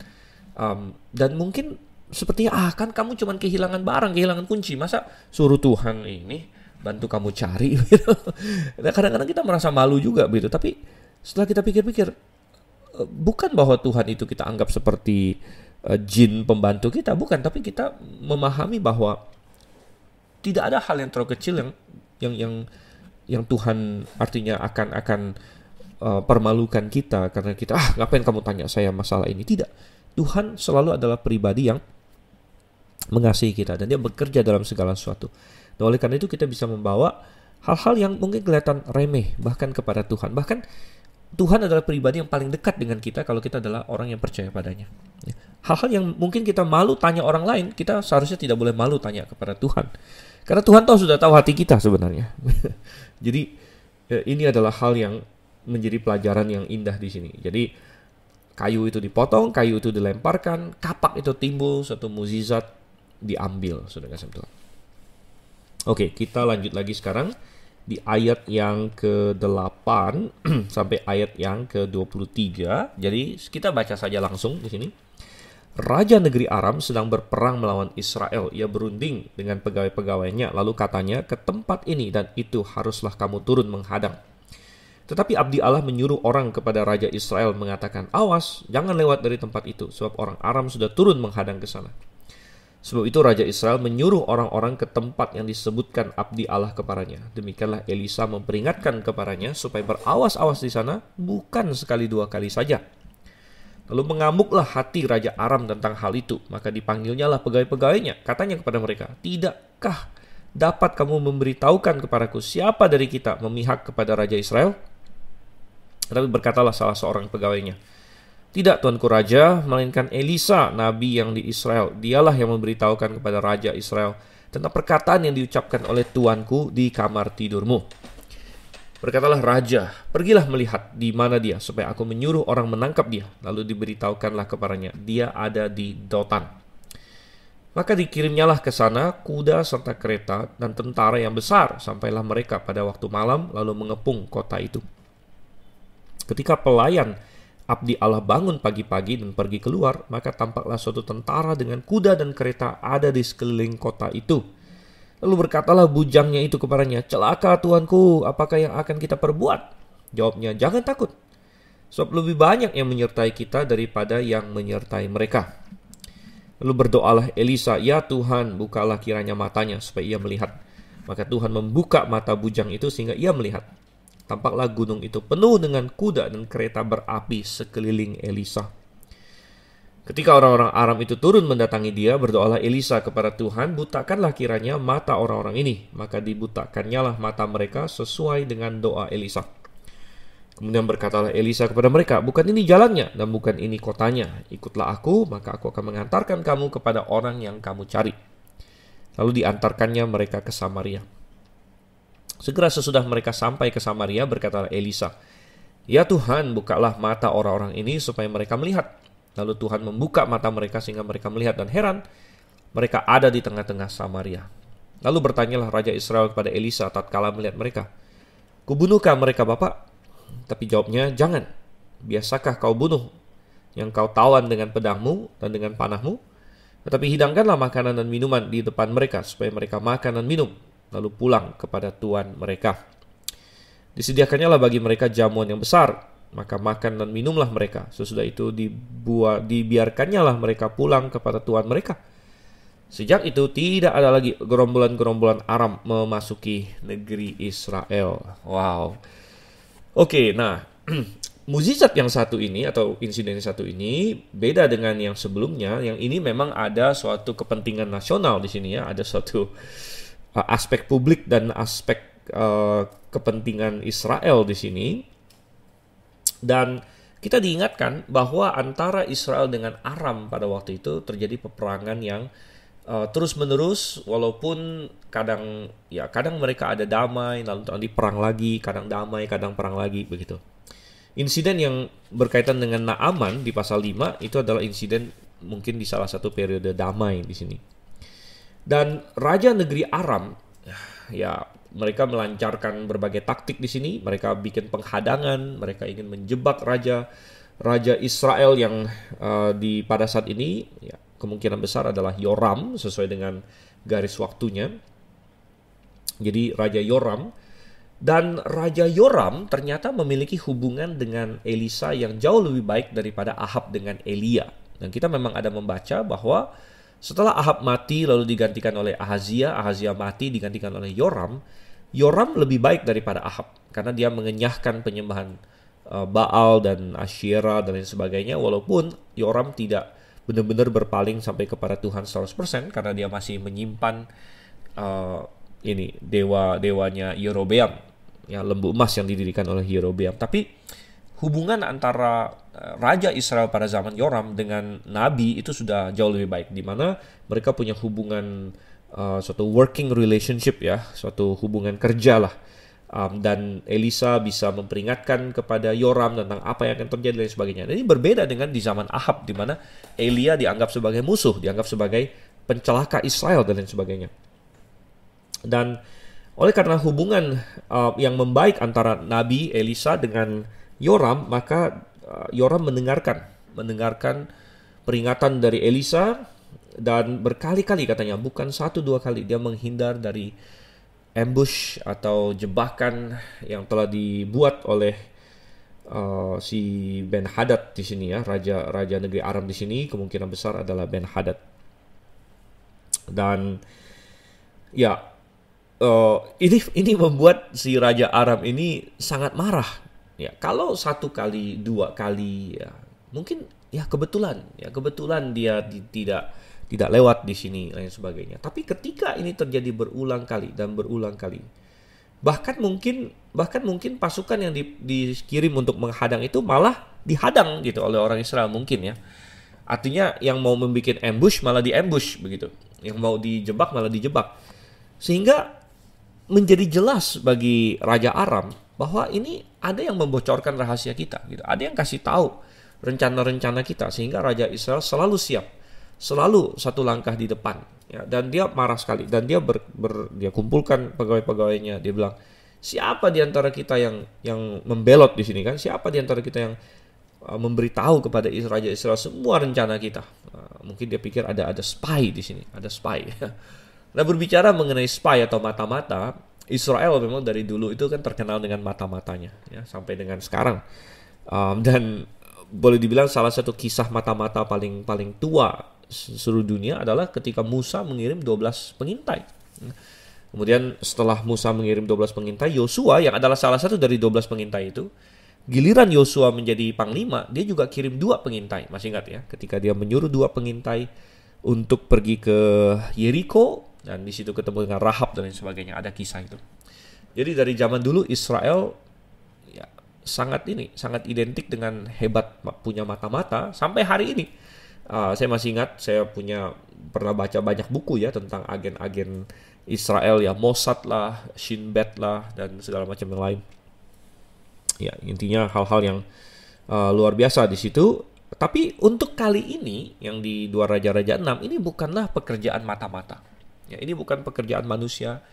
Dan mungkin sepertinya kan kamu cuma kehilangan barang, kehilangan kunci, masa suruh Tuhan ini bantu kamu cari? Gitu. Nah, kadang-kadang kita merasa malu juga, gitu. Tapi setelah kita pikir-pikir, bukan bahwa Tuhan itu kita anggap seperti jin pembantu kita, bukan, tapi kita memahami bahwa tidak ada hal yang terlalu kecil yang Tuhan artinya akan permalukan kita karena kita ngapain kamu tanya saya masalah ini. Tidak, Tuhan selalu adalah pribadi yang mengasihi kita dan dia bekerja dalam segala sesuatu. Dan oleh karena itu kita bisa membawa hal-hal yang mungkin kelihatan remeh bahkan kepada Tuhan. Bahkan Tuhan adalah pribadi yang paling dekat dengan kita kalau kita adalah orang yang percaya padanya. Hal-hal yang mungkin kita malu tanya orang lain, kita seharusnya tidak boleh malu tanya kepada Tuhan. Karena Tuhan sudah tahu hati kita sebenarnya. Jadi ini adalah hal yang menjadi pelajaran yang indah di sini. Jadi kayu itu dipotong, kayu itu dilemparkan, kapak itu timbul, suatu mukjizat diambil, saudara kasih Tuhan. Oke, kita lanjut lagi sekarang di ayat yang ke-8 sampai ayat yang ke-23. Jadi kita baca saja langsung di sini. Raja negeri Aram sedang berperang melawan Israel. Ia berunding dengan pegawai-pegawainya, lalu katanya, ke tempat ini dan itu haruslah kamu turun menghadang. Tetapi abdi Allah menyuruh orang kepada Raja Israel mengatakan, awas, jangan lewat dari tempat itu, sebab orang Aram sudah turun menghadang ke sana. Sebab itu Raja Israel menyuruh orang-orang ke tempat yang disebutkan abdi Allah kepadanya. Demikianlah Elisa memperingatkan kepadanya supaya berawas-awas di sana, bukan sekali dua kali saja. Lalu mengamuklah hati Raja Aram tentang hal itu. Maka dipanggilnya lah pegawai-pegawainya. Katanya kepada mereka, tidakkah dapat kamu memberitahukan kepadaku siapa dari kita memihak kepada Raja Israel? Tapi berkatalah salah seorang pegawainya, tidak tuanku raja, melainkan Elisa, nabi yang di Israel. Dialah yang memberitahukan kepada Raja Israel tentang perkataan yang diucapkan oleh tuanku di kamar tidurmu. Berkatalah raja, pergilah melihat di mana dia, supaya aku menyuruh orang menangkap dia. Lalu diberitahukanlah kepadanya, dia ada di Dotan. Maka dikirimnyalah ke sana kuda serta kereta dan tentara yang besar. Sampailah mereka pada waktu malam, lalu mengepung kota itu. Ketika pelayan abdi Allah bangun pagi-pagi dan pergi keluar, maka tampaklah suatu tentara dengan kuda dan kereta ada di sekeliling kota itu. Lalu berkatalah bujangnya itu kepadanya, celaka tuanku, apakah yang akan kita perbuat? Jawabnya, jangan takut, sebab lebih banyak yang menyertai kita daripada yang menyertai mereka. Lalu berdoalah Elisa, ya Tuhan, bukalah kiranya matanya supaya ia melihat. Maka Tuhan membuka mata bujang itu sehingga ia melihat. Tampaklah gunung itu penuh dengan kuda dan kereta berapi sekeliling Elisa. Ketika orang-orang Aram itu turun mendatangi dia, berdoalah Elisa kepada Tuhan, butakanlah kiranya mata orang-orang ini. Maka dibutakannya lah mata mereka sesuai dengan doa Elisa. Kemudian berkatalah Elisa kepada mereka, bukan ini jalannya dan bukan ini kotanya. Ikutlah aku, maka aku akan mengantarkan kamu kepada orang yang kamu cari. Lalu diantarkannya mereka ke Samaria. Segera sesudah mereka sampai ke Samaria, berkatalah Elisa, ya Tuhan, bukalah mata orang-orang ini supaya mereka melihat. Lalu Tuhan membuka mata mereka sehingga mereka melihat, dan heran, mereka ada di tengah-tengah Samaria. Lalu bertanyalah Raja Israel kepada Elisa tatkala melihat mereka, kubunuhkah mereka Bapak? Tapi jawabnya, jangan. Biasakah kau bunuh yang kau tawan dengan pedangmu dan dengan panahmu? Tetapi hidangkanlah makanan dan minuman di depan mereka supaya mereka makan dan minum, lalu pulang kepada tuan mereka. Disediakannya lah bagi mereka jamuan yang besar, maka makan dan minumlah mereka. Sesudah itu dibiarkannya lah mereka pulang kepada tuan mereka. Sejak itu tidak ada lagi gerombolan-gerombolan Aram memasuki negeri Israel. Wow. Oke, nah mukjizat yang satu ini atau insiden yang satu ini beda dengan yang sebelumnya. Yang ini memang ada suatu kepentingan nasional di sini ya, ada suatu aspek publik dan aspek kepentingan Israel di sini. Dan kita diingatkan bahwa antara Israel dengan Aram pada waktu itu terjadi peperangan yang terus-menerus, walaupun kadang mereka ada damai, lalu perang lagi, kadang damai, kadang perang lagi, begitu. Insiden yang berkaitan dengan Naaman di pasal 5 itu adalah insiden mungkin di salah satu periode damai di sini. Dan raja negeri Aram, ya mereka melancarkan berbagai taktik di sini. Mereka bikin penghadangan, mereka ingin menjebak raja Israel yang pada saat ini ya, kemungkinan besar adalah Yoram sesuai dengan garis waktunya. Jadi Raja Yoram. Dan Raja Yoram ternyata memiliki hubungan dengan Elisa yang jauh lebih baik daripada Ahab dengan Elia. Dan kita memang ada membaca bahwa setelah Ahab mati lalu digantikan oleh Ahazia mati digantikan oleh Yoram. Yoram lebih baik daripada Ahab karena dia mengenyahkan penyembahan Baal dan Asyera dan lain sebagainya, walaupun Yoram tidak benar-benar berpaling sampai kepada Tuhan 100% karena dia masih menyimpan dewa-dewanya Yerobeam, ya, lembu emas yang didirikan oleh Yerobeam. Tapi hubungan antara Raja Israel pada zaman Yoram dengan Nabi itu sudah jauh lebih baik, di mana mereka punya hubungan suatu working relationship ya, suatu hubungan kerja lah. Dan Elisa bisa memperingatkan kepada Yoram tentang apa yang akan terjadi dan sebagainya. Ini berbeda dengan di zaman Ahab, di mana Elia dianggap sebagai musuh, dianggap sebagai pencelaka Israel dan lain sebagainya. Dan oleh karena hubungan yang membaik antara Nabi Elisa dengan Yoram, maka Yoram mendengarkan peringatan dari Elisa, dan berkali-kali katanya, bukan 1-2 kali, dia menghindar dari ambush atau jebakan yang telah dibuat oleh si Ben-Hadad di sini ya, raja negeri Aram di sini kemungkinan besar adalah Ben-Hadad. Dan ya, ini membuat si Raja Aram ini sangat marah. Ya, kalau satu kali, dua kali, ya mungkin kebetulan dia tidak lewat di sini dan sebagainya. Tapi ketika ini terjadi berulang kali dan berulang kali, bahkan mungkin pasukan yang dikirim untuk menghadang itu malah dihadang gitu oleh orang Israel mungkin ya. Artinya yang mau membuat ambush malah di-ambush begitu. Yang mau dijebak malah dijebak. Sehingga menjadi jelas bagi Raja Aram bahwa ini ada yang membocorkan rahasia kita gitu. Ada yang kasih tahu rencana-rencana kita, sehingga Raja Israel selalu siap, selalu satu langkah di depan ya. Dan dia marah sekali, dan dia dia kumpulkan pegawai-pegawainya. Dia bilang, siapa di antara kita yang membelot di sini kan? Siapa di antara kita yang memberitahu kepada Raja Israel semua rencana kita? Mungkin dia pikir ada spy di sini, ada spy. Nah, berbicara mengenai spy atau mata-mata, Israel memang dari dulu itu kan terkenal dengan mata-matanya ya, sampai dengan sekarang. Dan boleh dibilang salah satu kisah mata-mata paling tua seluruh dunia adalah ketika Musa mengirim 12 pengintai. Kemudian setelah Musa mengirim 12 pengintai, Yosua yang adalah salah satu dari 12 pengintai itu, giliran Yosua menjadi panglima, dia juga kirim 2 pengintai. Masih ingat ya, ketika dia menyuruh 2 pengintai untuk pergi ke Yeriko, dan di situ ketemu dengan Rahab dan lain sebagainya. Ada kisah itu. Jadi dari zaman dulu Israel ya sangat identik dengan hebat, punya mata-mata sampai hari ini. Saya masih ingat, saya pernah baca banyak buku ya tentang agen-agen Israel ya, Mossad lah, Shin Bet lah, dan segala macam yang lain. Ya, intinya hal-hal yang luar biasa di situ. Tapi untuk kali ini yang di 2 Raja-Raja 6 ini bukanlah pekerjaan mata-mata. Ya, ini bukan pekerjaan manusia.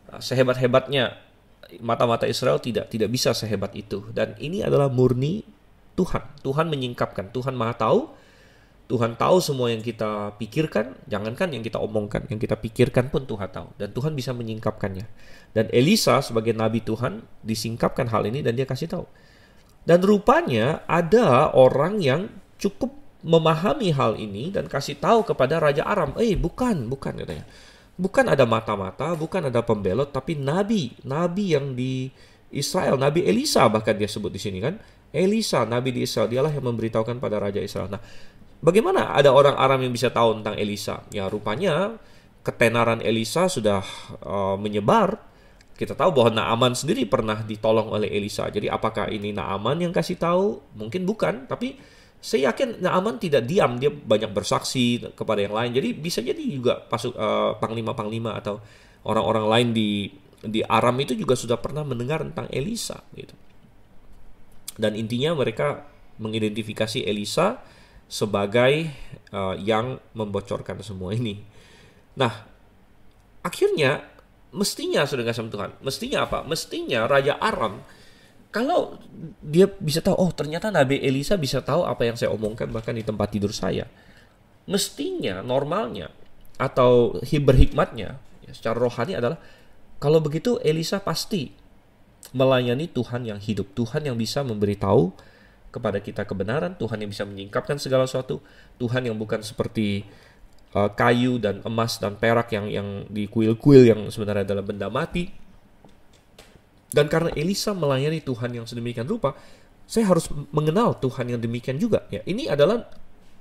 Sehebat-hebatnya mata-mata Israel tidak bisa sehebat itu. Dan ini adalah murni Tuhan. Tuhan menyingkapkan. Tuhan Maha tahu. Tuhan tahu semua yang kita pikirkan. Jangankan yang kita omongkan, yang kita pikirkan pun Tuhan tahu. Dan Tuhan bisa menyingkapkannya. Dan Elisa sebagai nabi Tuhan disingkapkan hal ini dan dia kasih tahu. Dan rupanya ada orang yang cukup memahami hal ini dan kasih tahu kepada Raja Aram. Bukan katanya. Bukan ada mata-mata, bukan ada pembelot, tapi nabi yang di Israel, Nabi Elisa bahkan dia sebut di sini kan. Elisa, nabi di Israel, dialah yang memberitahukan pada Raja Israel. Nah, bagaimana ada orang Aram yang bisa tahu tentang Elisa? Ya, rupanya ketenaran Elisa sudah menyebar. Kita tahu bahwa Naaman sendiri pernah ditolong oleh Elisa. Jadi apakah ini Naaman yang kasih tahu? Mungkin bukan, tapi saya yakin Naaman tidak diam, dia banyak bersaksi kepada yang lain. Jadi bisa jadi juga panglima-panglima atau orang-orang lain di Aram itu juga sudah pernah mendengar tentang Elisa gitu. Dan intinya mereka mengidentifikasi Elisa sebagai yang membocorkan semua ini. Nah, akhirnya mestinya saudara kasih Tuhan, mestinya apa? Mestinya Raja Aram, kalau dia bisa tahu, ternyata Nabi Elisa bisa tahu apa yang saya omongkan bahkan di tempat tidur saya. Mestinya, normalnya, atau berhikmatnya, ya, secara rohani adalah, kalau begitu Elisa pasti melayani Tuhan yang hidup. Tuhan yang bisa memberitahu kepada kita kebenaran. Tuhan yang bisa menyingkapkan segala sesuatu. Tuhan yang bukan seperti kayu dan emas dan perak yang di kuil-kuil yang sebenarnya adalah benda mati. Dan karena Elisa melayani Tuhan yang sedemikian rupa, saya harus mengenal Tuhan yang demikian juga. Ya, ini adalah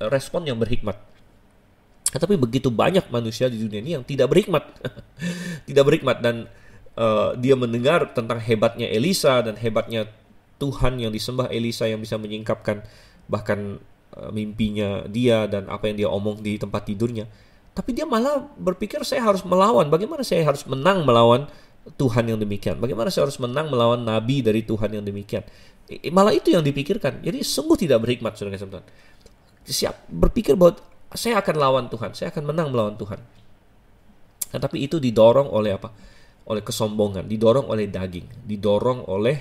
respon yang berhikmat. Tetapi begitu banyak manusia di dunia ini yang tidak berhikmat. Tidak berhikmat, dan dia mendengar tentang hebatnya Elisa dan hebatnya Tuhan yang disembah Elisa yang bisa menyingkapkan bahkan mimpinya dia dan apa yang dia omong di tempat tidurnya. Tapi dia malah berpikir saya harus melawan. Bagaimana saya harus menang melawan Tuhan yang demikian? Bagaimana saya harus menang melawan nabi dari Tuhan yang demikian? Malah itu yang dipikirkan. Jadi sungguh tidak berhikmat, saudara-saudara. Siap berpikir bahwa saya akan lawan Tuhan, saya akan menang melawan Tuhan. Nah, tapi itu didorong oleh apa? Oleh kesombongan, didorong oleh daging, didorong oleh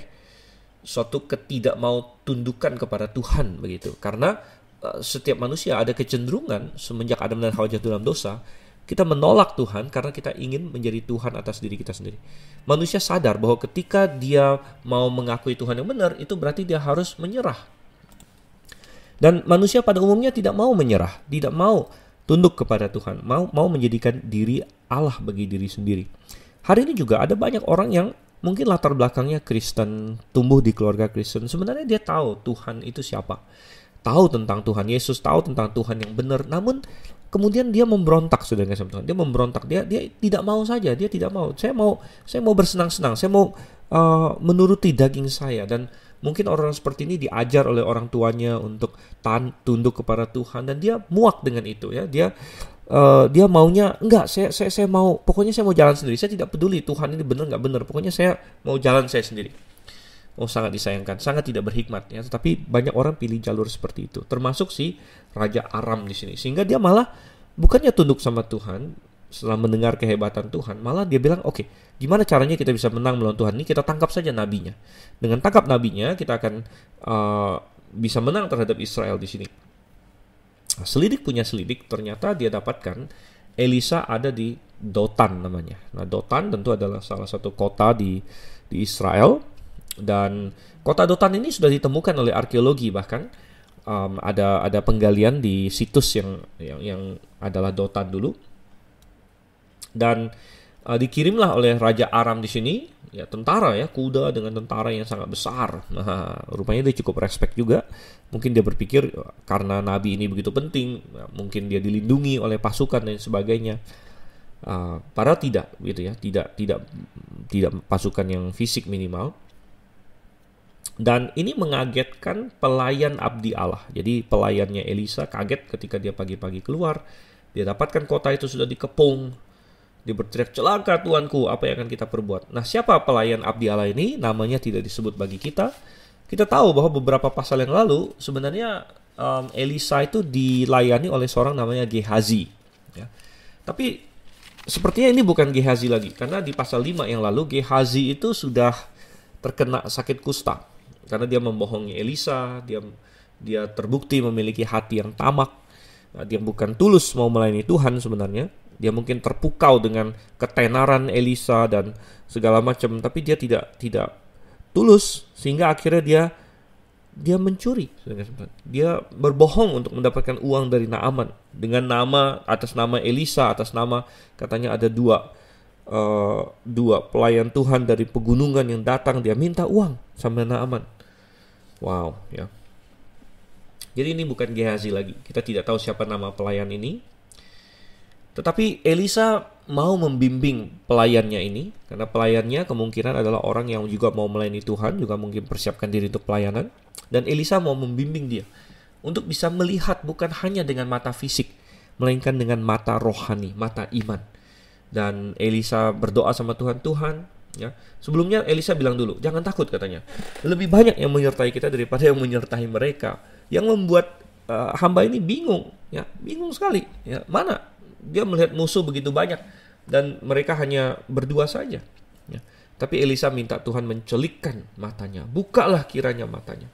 suatu ketidakmau tundukan kepada Tuhan begitu. Karena setiap manusia ada kecenderungan semenjak Adam dan Hawa jatuh dalam dosa, kita menolak Tuhan karena kita ingin menjadi Tuhan atas diri kita sendiri. Manusia sadar bahwa ketika dia mau mengakui Tuhan yang benar, itu berarti dia harus menyerah. Dan manusia pada umumnya tidak mau menyerah, tidak mau tunduk kepada Tuhan, mau menjadikan diri Allah bagi diri sendiri. Hari ini juga ada banyak orang yang mungkin latar belakangnya Kristen, tumbuh di keluarga Kristen. Sebenarnya dia tahu Tuhan itu siapa, tahu tentang Tuhan Yesus, tahu tentang Tuhan yang benar. Namun kemudian dia memberontak, saudara sama Tuhan. Dia memberontak. Dia tidak mau saja. Dia tidak mau. Saya mau bersenang-senang. Saya mau menuruti daging saya. Dan mungkin orang seperti ini diajar oleh orang tuanya untuk tunduk kepada Tuhan, dan dia muak dengan itu. Ya, dia maunya enggak. Saya mau. Pokoknya saya mau jalan sendiri. Saya tidak peduli Tuhan ini benar nggak benar. Pokoknya saya mau jalan saya sendiri. Oh, sangat disayangkan, sangat tidak berhikmat ya. Tetapi banyak orang pilih jalur seperti itu, termasuk si Raja Aram di sini. Sehingga dia malah bukannya tunduk sama Tuhan setelah mendengar kehebatan Tuhan, malah dia bilang, oke, gimana caranya kita bisa menang melawan Tuhan ini? Kita tangkap saja nabinya. Dengan tangkap nabinya, kita akan bisa menang terhadap Israel di sini. Selidik punya selidik, ternyata dia dapatkan Elisa ada di Dotan namanya. Nah, Dotan tentu adalah salah satu kota di Israel. Dan kota Dotan ini sudah ditemukan oleh arkeologi, bahkan ada penggalian di situs yang adalah Dotan dulu. Dan dikirimlah oleh Raja Aram di sini, ya tentara ya, kuda dengan tentara yang sangat besar. Nah, rupanya dia cukup respect juga. Mungkin dia berpikir karena nabi ini begitu penting, mungkin dia dilindungi oleh pasukan dan sebagainya. Padahal tidak gitu ya, tidak pasukan yang fisik minimal. Dan ini mengagetkan pelayan abdi Allah. Jadi pelayannya Elisa kaget ketika dia pagi-pagi keluar. Dia dapatkan kota itu sudah dikepung. Dia berteriak, celaka tuanku, apa yang akan kita perbuat? Nah, siapa pelayan abdi Allah ini? Namanya tidak disebut bagi kita. Kita tahu bahwa beberapa pasal yang lalu sebenarnya Elisa itu dilayani oleh seorang namanya Gehazi. Ya. Tapi sepertinya ini bukan Gehazi lagi. Karena di pasal 5 yang lalu Gehazi itu sudah terkena sakit kusta. Karena dia membohongi Elisa, dia terbukti memiliki hati yang tamak. Dia bukan tulus mau melayani Tuhan sebenarnya. Dia mungkin terpukau dengan ketenaran Elisa dan segala macam, tapi dia tidak tulus, sehingga akhirnya dia mencuri. Dia berbohong untuk mendapatkan uang dari Naaman dengan atas nama Elisa, atas nama katanya ada dua pelayan Tuhan dari pegunungan yang datang, dia minta uang sama Naaman. Wow, ya. Jadi ini bukan Gehazi lagi. Kita tidak tahu siapa nama pelayan ini. Tetapi Elisa mau membimbing pelayannya ini, karena pelayannya kemungkinan adalah orang yang juga mau melayani Tuhan, juga mungkin persiapkan diri untuk pelayanan. Dan Elisa mau membimbing dia untuk bisa melihat bukan hanya dengan mata fisik, melainkan dengan mata rohani, mata iman. Dan Elisa berdoa sama Tuhan, ya. Sebelumnya Elisa bilang dulu, jangan takut katanya. Lebih banyak yang menyertai kita daripada yang menyertai mereka. Yang membuat hamba ini bingung, ya, bingung sekali. Ya, mana dia melihat musuh begitu banyak dan mereka hanya berdua saja. Ya. Tapi Elisa minta Tuhan mencelikkan matanya, bukalah kiranya matanya.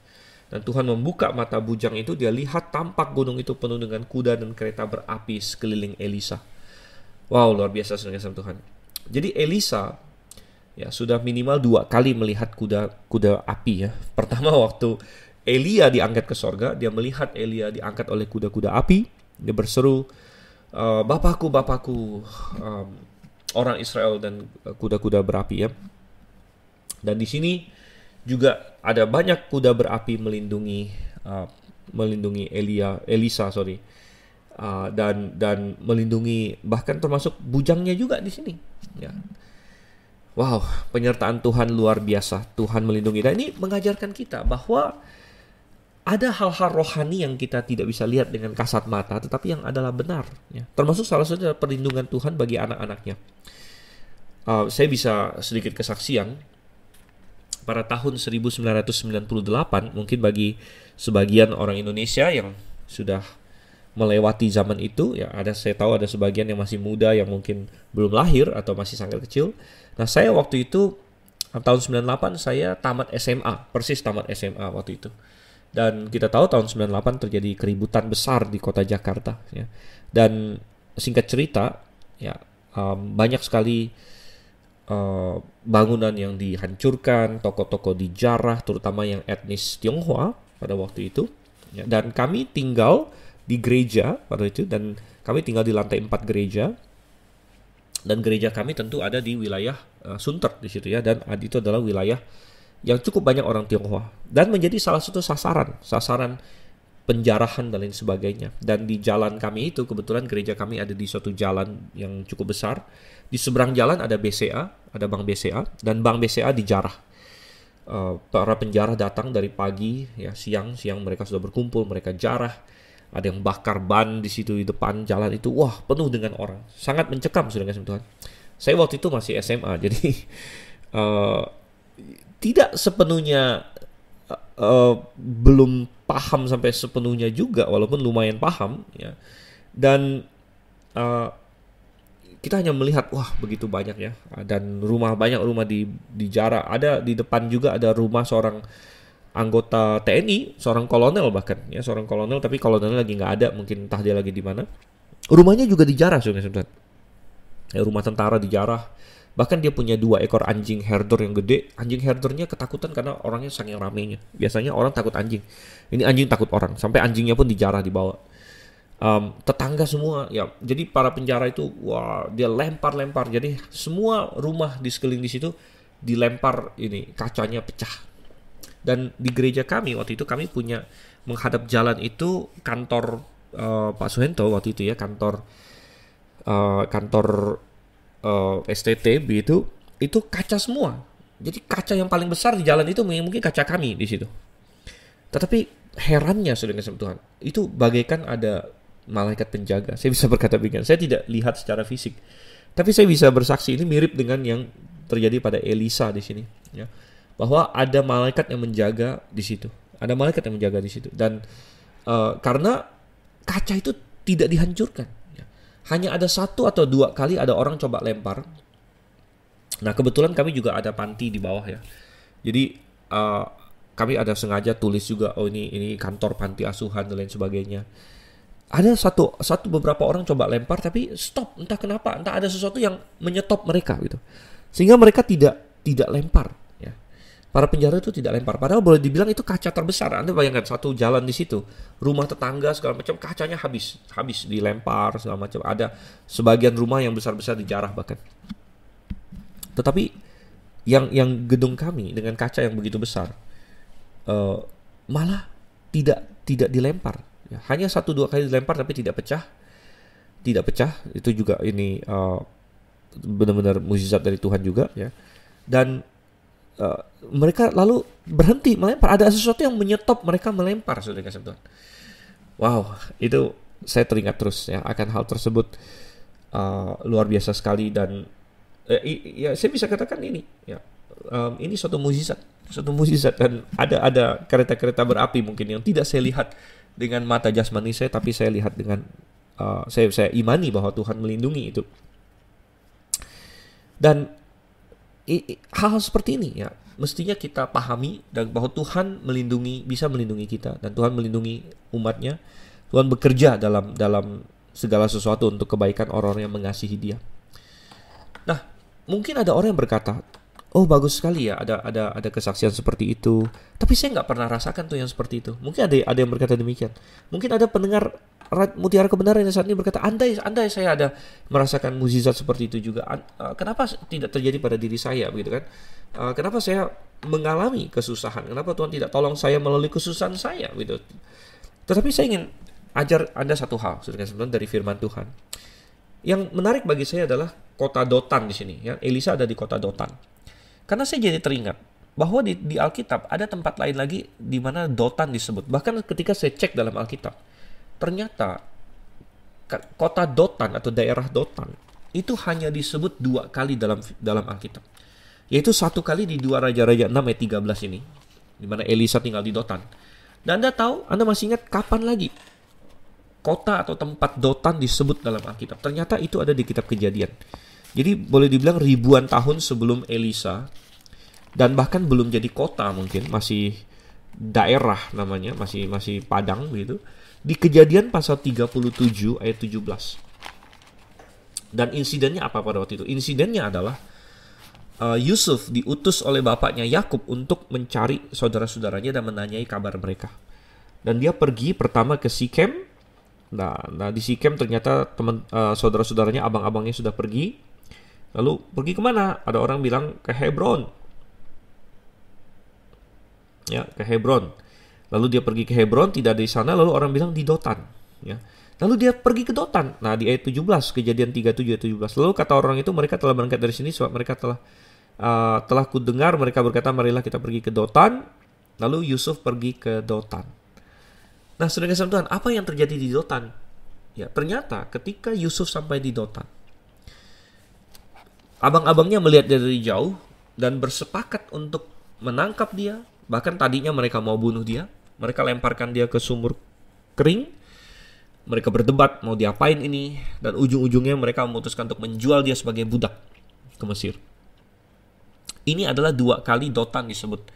Dan Tuhan membuka mata bujang itu, dia lihat tampak gunung itu penuh dengan kuda dan kereta berapi sekeliling Elisa. Wow, luar biasa saudara Tuhan. Jadi Elisa ya sudah minimal 2 kali melihat kuda api ya. Pertama waktu Elia diangkat ke sorga, dia melihat Elia diangkat oleh kuda-kuda api. Dia berseru, Bapakku, orang Israel dan kuda-kuda berapi ya. Dan di sini juga ada banyak kuda berapi melindungi Elisa dan melindungi bahkan termasuk bujangnya juga di sini. Ya. Wow, penyertaan Tuhan luar biasa. Tuhan melindungi. Dan ini mengajarkan kita bahwa ada hal-hal rohani yang kita tidak bisa lihat dengan kasat mata, tetapi yang adalah benar. Ya. Termasuk salah satu adalah perlindungan Tuhan bagi anak-anaknya. Saya bisa sedikit kesaksian. Pada tahun 1998, mungkin bagi sebagian orang Indonesia yang sudah melewati zaman itu, ya saya tahu ada sebagian yang masih muda yang mungkin belum lahir atau masih sangat kecil. Nah, saya waktu itu tahun 98 saya tamat SMA, persis tamat SMA waktu itu. Dan kita tahu tahun 98 terjadi keributan besar di kota Jakarta ya. Dan singkat cerita ya, banyak sekali bangunan yang dihancurkan, toko-toko dijarah, terutama yang etnis Tionghoa pada waktu itu ya. Dan kami tinggal di gereja pada itu, dan Kami tinggal di lantai 4 gereja, dan gereja kami tentu ada di wilayah Sunter di situ ya, dan itu adalah wilayah yang cukup banyak orang Tionghoa dan menjadi salah satu sasaran penjarahan dan lain sebagainya. Dan di jalan kami itu, kebetulan gereja kami ada di suatu jalan yang cukup besar. Di seberang jalan ada BCA, ada bank BCA, dan bank BCA dijarah. Para penjara datang dari pagi, ya siang mereka sudah berkumpul, mereka jarah. Ada yang bakar ban di situ di depan jalan itu, wah penuh dengan orang, sangat mencekam, saudara kasih Tuhan. Saya waktu itu masih SMA, jadi tidak sepenuhnya belum paham sampai sepenuhnya juga, walaupun lumayan paham ya. Dan kita hanya melihat, wah begitu banyak ya, dan banyak rumah dijarah. Ada di depan juga ada rumah seorang anggota TNI, seorang kolonel bahkan ya, seorang kolonel, tapi kolonelnya lagi nggak ada, mungkin entah dia lagi di mana. Rumahnya juga dijarah, saudara. Ya, rumah tentara dijarah. Bahkan dia punya 2 ekor anjing herder yang gede. Anjing herdernya ketakutan karena orangnya saking ramenya. Biasanya orang takut anjing, ini anjing takut orang, sampai anjingnya pun dijarah, dibawa. Tetangga semua ya, jadi para penjara itu, wah dia lempar. Jadi semua rumah di sekeliling di situ dilempar, ini kacanya pecah. Dan di gereja kami waktu itu, kami punya menghadap jalan itu kantor Pak Suhento waktu itu ya, kantor STT begitu, itu kaca semua. Jadi kaca yang paling besar di jalan itu mungkin kaca kami di situ. Tetapi herannya, saudara Tuhan, itu bagaikan ada malaikat penjaga. Saya bisa berkata begini, saya tidak lihat secara fisik, tapi saya bisa bersaksi ini mirip dengan yang terjadi pada Elisa di sini, ya, bahwa ada malaikat yang menjaga di situ. Ada malaikat yang menjaga di situ, dan karena kaca itu tidak dihancurkan. Hanya ada 1 atau 2 kali ada orang coba lempar. Nah kebetulan kami juga ada panti di bawah ya. Jadi kami ada sengaja tulis juga, oh ini kantor panti asuhan dan lain sebagainya. Ada satu beberapa orang coba lempar, tapi stop, entah kenapa, entah ada sesuatu yang menyetop mereka gitu, sehingga mereka tidak lempar. Ya. Para penjara itu tidak lempar. Padahal boleh dibilang itu kaca terbesar. Anda bayangkan satu jalan di situ, rumah tetangga segala macam, kacanya habis dilempar segala macam. Ada sebagian rumah yang besar-besar dijarah bahkan. Tetapi yang gedung kami dengan kaca yang begitu besar malah tidak dilempar. Ya, hanya 1-2 kali dilempar tapi tidak pecah. Itu juga ini benar-benar mukjizat dari Tuhan juga ya. Dan mereka lalu berhenti melempar. Ada sesuatu yang menyetop mereka melempar, saudara kasih Tuhan. Wow, itu saya teringat terus ya akan hal tersebut. Luar biasa sekali. Dan ya saya bisa katakan ini ya, ini suatu mukjizat, dan ada kereta-kereta berapi mungkin yang tidak saya lihat dengan mata jasmani saya, tapi saya lihat dengan saya imani bahwa Tuhan melindungi itu. Dan hal-hal seperti ini ya mestinya kita pahami, dan bahwa Tuhan bisa melindungi kita, dan Tuhan melindungi umatnya. Tuhan bekerja dalam segala sesuatu untuk kebaikan orang-orang yang mengasihi Dia. Nah, mungkin ada orang yang berkata, oh bagus sekali ya ada kesaksian seperti itu, tapi saya nggak pernah rasakan tuh yang seperti itu. Mungkin ada yang berkata demikian. Mungkin ada pendengar Mutiara Kebenaran yang saat ini berkata, andai saya ada merasakan mukjizat seperti itu juga, kenapa tidak terjadi pada diri saya, begitu kan? Kenapa saya mengalami kesusahan? Kenapa Tuhan tidak tolong saya melalui kesusahan saya, gitu? Tetapi saya ingin ajar Anda satu hal, saudara, dari firman Tuhan. Yang menarik bagi saya adalah kota Dotan di sini. Ya, Elisa ada di kota Dotan. Karena saya jadi teringat bahwa di Alkitab ada tempat lain lagi di mana Dotan disebut. Bahkan ketika saya cek dalam Alkitab, ternyata kota Dotan atau daerah Dotan itu hanya disebut 2 kali dalam Alkitab. Yaitu 1 kali di 2 Raja-Raja 6 ayat 13 ini, di mana Elisa tinggal di Dotan. Dan Anda masih ingat kapan lagi kota atau tempat Dotan disebut dalam Alkitab? Ternyata itu ada di kitab Kejadian. Jadi boleh dibilang ribuan tahun sebelum Elisa, dan bahkan belum jadi kota, mungkin masih daerah namanya, masih padang begitu. Di Kejadian pasal 37 ayat 17. Dan insidennya apa pada waktu itu? Insidennya adalah Yusuf diutus oleh bapaknya Yakub untuk mencari saudara-saudaranya dan menanyai kabar mereka. Dan dia pergi pertama ke Sikem, Nah di Sikem ternyata saudara-saudaranya, abang-abangnya sudah pergi. Lalu pergi kemana? Ada orang bilang ke Hebron. Ya, ke Hebron. Lalu dia pergi ke Hebron, tidak ada di sana. Lalu orang bilang di Dotan. Ya. Lalu dia pergi ke Dotan. Nah di ayat 17, Kejadian 37 ayat 17. Lalu kata orang itu, mereka telah berangkat dari sini sebab mereka telah kudengar mereka berkata, marilah kita pergi ke Dotan. Lalu Yusuf pergi ke Dotan. Nah, saudara kasih Tuhan, apa yang terjadi di Dotan? Ya, ternyata ketika Yusuf sampai di Dotan, abang-abangnya melihat dia dari jauh dan bersepakat untuk menangkap dia. Bahkan tadinya mereka mau bunuh dia. Mereka lemparkan dia ke sumur kering. Mereka berdebat mau diapain ini. Dan ujung-ujungnya mereka memutuskan untuk menjual dia sebagai budak ke Mesir. Ini adalah 2 kali Dotan disebut.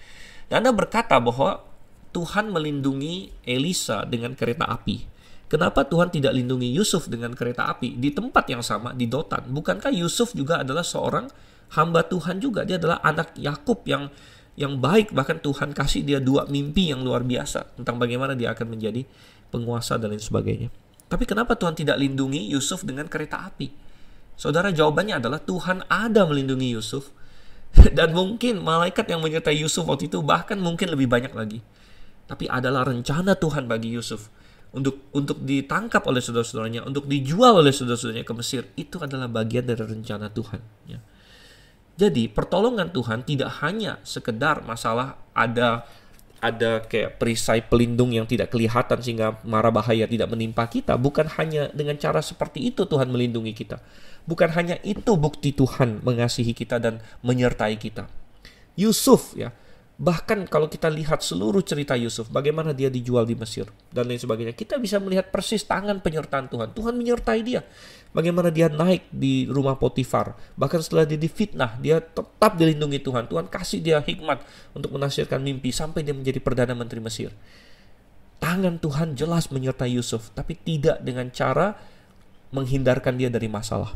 Dan Anda berkata bahwa Tuhan melindungi Elisa dengan kereta api. Kenapa Tuhan tidak lindungi Yusuf dengan kereta api di tempat yang sama, di Dotan? Bukankah Yusuf juga adalah seorang hamba Tuhan juga? Dia adalah anak Yakub yang baik. Bahkan Tuhan kasih dia 2 mimpi yang luar biasa tentang bagaimana dia akan menjadi penguasa dan lain sebagainya. Tapi kenapa Tuhan tidak lindungi Yusuf dengan kereta api? Saudara, jawabannya adalah Tuhan ada melindungi Yusuf. Dan mungkin malaikat yang menyertai Yusuf waktu itu bahkan mungkin lebih banyak lagi. Tapi adalah rencana Tuhan bagi Yusuf untuk ditangkap oleh saudara-saudaranya, untuk dijual oleh saudara-saudaranya ke Mesir. Itu adalah bagian dari rencana Tuhan. Ya. Jadi pertolongan Tuhan tidak hanya sekedar masalah ada kayak perisai pelindung yang tidak kelihatan sehingga mara bahaya tidak menimpa kita. Bukan hanya dengan cara seperti itu Tuhan melindungi kita. Bukan hanya itu bukti Tuhan mengasihi kita dan menyertai kita. Yusuf, ya, bahkan kalau kita lihat seluruh cerita Yusuf, bagaimana dia dijual di Mesir dan lain sebagainya, kita bisa melihat persis tangan penyertaan Tuhan. Tuhan menyertai dia. Bagaimana dia naik di rumah Potifar. Bahkan setelah dia difitnah, dia tetap dilindungi Tuhan. Tuhan kasih dia hikmat untuk menafsirkan mimpi sampai dia menjadi Perdana Menteri Mesir. Tangan Tuhan jelas menyertai Yusuf, tapi tidak dengan cara menghindarkan dia dari masalah,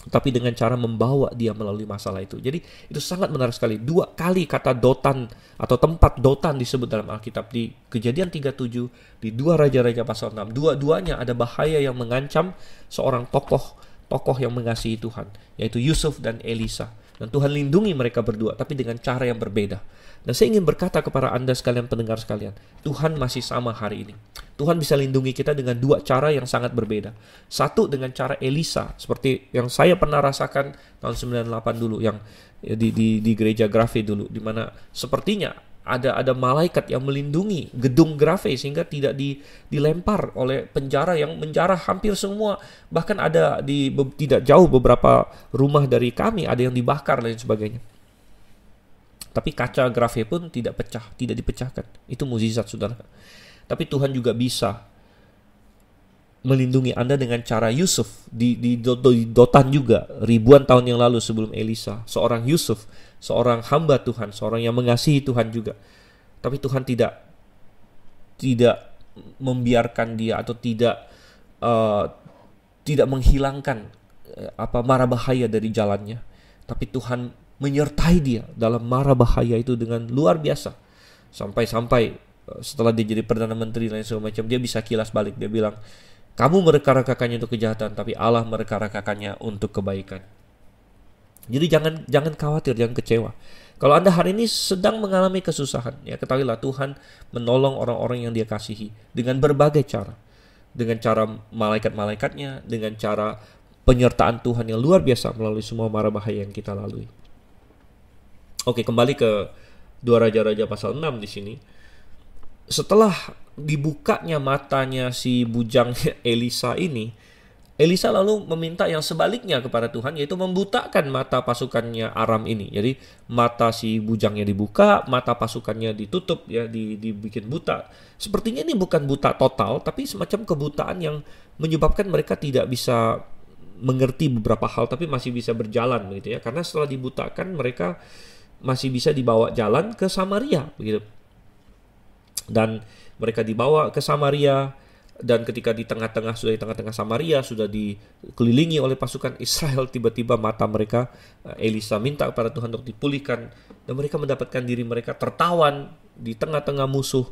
tapi dengan cara membawa dia melalui masalah itu. Jadi itu sangat menarik sekali. 2 kali kata Dotan atau tempat Dotan disebut dalam Alkitab. Di Kejadian 37, di 2 Raja-Raja pasal 6. Dua-duanya ada bahaya yang mengancam seorang tokoh yang mengasihi Tuhan, yaitu Yusuf dan Elisa. Dan Tuhan lindungi mereka berdua, tapi dengan cara yang berbeda. Dan saya ingin berkata kepada Anda sekalian, pendengar sekalian, Tuhan masih sama hari ini. Tuhan bisa lindungi kita dengan 2 cara yang sangat berbeda. Satu dengan cara Elisa, seperti yang saya pernah rasakan tahun 98 dulu, yang di gereja Grafe dulu, di mana sepertinya ada malaikat yang melindungi gedung Grafe sehingga tidak dilempar oleh penjara yang menjara hampir semua. Bahkan ada tidak jauh beberapa rumah dari kami ada yang dibakar dan lain sebagainya. Tapi kaca Grafe pun tidak dipecahkan. Itu mukjizat, saudara. Tapi Tuhan juga bisa melindungi Anda dengan cara Yusuf di Dotan juga, ribuan tahun yang lalu sebelum Elisa. Seorang Yusuf, seorang hamba Tuhan, seorang yang mengasihi Tuhan juga. Tapi Tuhan tidak membiarkan dia atau tidak menghilangkan mara bahaya dari jalannya. Tapi Tuhan menyertai dia dalam mara bahaya itu dengan luar biasa. Sampai setelah dia jadi Perdana Menteri dan segala macam, dia bisa kilas balik. Dia bilang, kamu mereka-rekakannya untuk kejahatan, tapi Allah mereka-rekakannya untuk kebaikan. Jadi jangan khawatir, jangan kecewa. Kalau Anda hari ini sedang mengalami kesusahan, ya ketahuilah Tuhan menolong orang-orang yang Dia kasihi dengan berbagai cara. Dengan cara malaikat-malaikatnya, dengan cara penyertaan Tuhan yang luar biasa melalui semua mara bahaya yang kita lalui. Oke, kembali ke 2 Raja-Raja pasal 6 di sini. Setelah dibukanya matanya si bujang Elisa ini, Elisa lalu meminta yang sebaliknya kepada Tuhan, yaitu membutakan mata pasukannya Aram ini. Jadi mata si bujangnya dibuka, mata pasukannya ditutup, ya, dibikin buta. Sepertinya ini bukan buta total, tapi semacam kebutaan yang menyebabkan mereka tidak bisa mengerti beberapa hal, tapi masih bisa berjalan begitu ya. Karena setelah dibutakan mereka masih bisa dibawa jalan ke Samaria begitu. Dan mereka dibawa ke Samaria, dan ketika di tengah-tengah Samaria sudah dikelilingi oleh pasukan Israel, tiba-tiba mata mereka, Elisa minta kepada Tuhan untuk dipulihkan, dan mereka mendapatkan diri mereka tertawan di tengah-tengah musuh,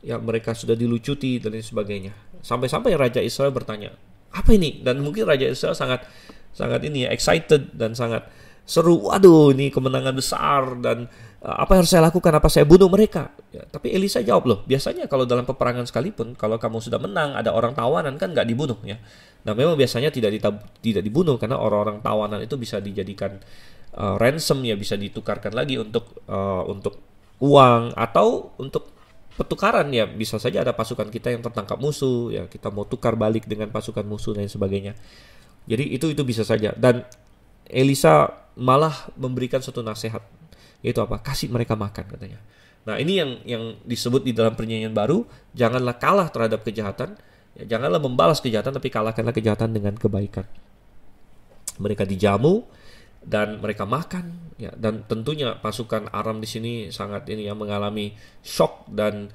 ya mereka sudah dilucuti dan lain sebagainya. Sampai-sampai Raja Israel bertanya, apa ini? Dan mungkin Raja Israel sangat ini ya, excited dan sangat seru. Waduh, ini kemenangan besar dan apa yang harus saya lakukan? Apa saya bunuh mereka? Ya, tapi Elisa jawab, loh, biasanya kalau dalam peperangan sekalipun, kalau kamu sudah menang, ada orang tawanan kan nggak dibunuh ya. Nah, memang biasanya tidak dibunuh karena orang-orang tawanan itu bisa dijadikan ransom ya, bisa ditukarkan lagi untuk uang atau untuk pertukaran ya. Bisa saja ada pasukan kita yang tertangkap musuh ya, kita mau tukar balik dengan pasukan musuh dan sebagainya. Jadi itu bisa saja. Dan Elisa malah memberikan suatu nasihat, yaitu apa? Kasih mereka makan, katanya. Nah, ini yang disebut di dalam perjanjian baru, janganlah kalah terhadap kejahatan, ya, janganlah membalas kejahatan, tapi kalahkanlah kejahatan dengan kebaikan. Mereka dijamu dan mereka makan, ya, dan tentunya pasukan Aram di sini sangat ini ya, mengalami shock dan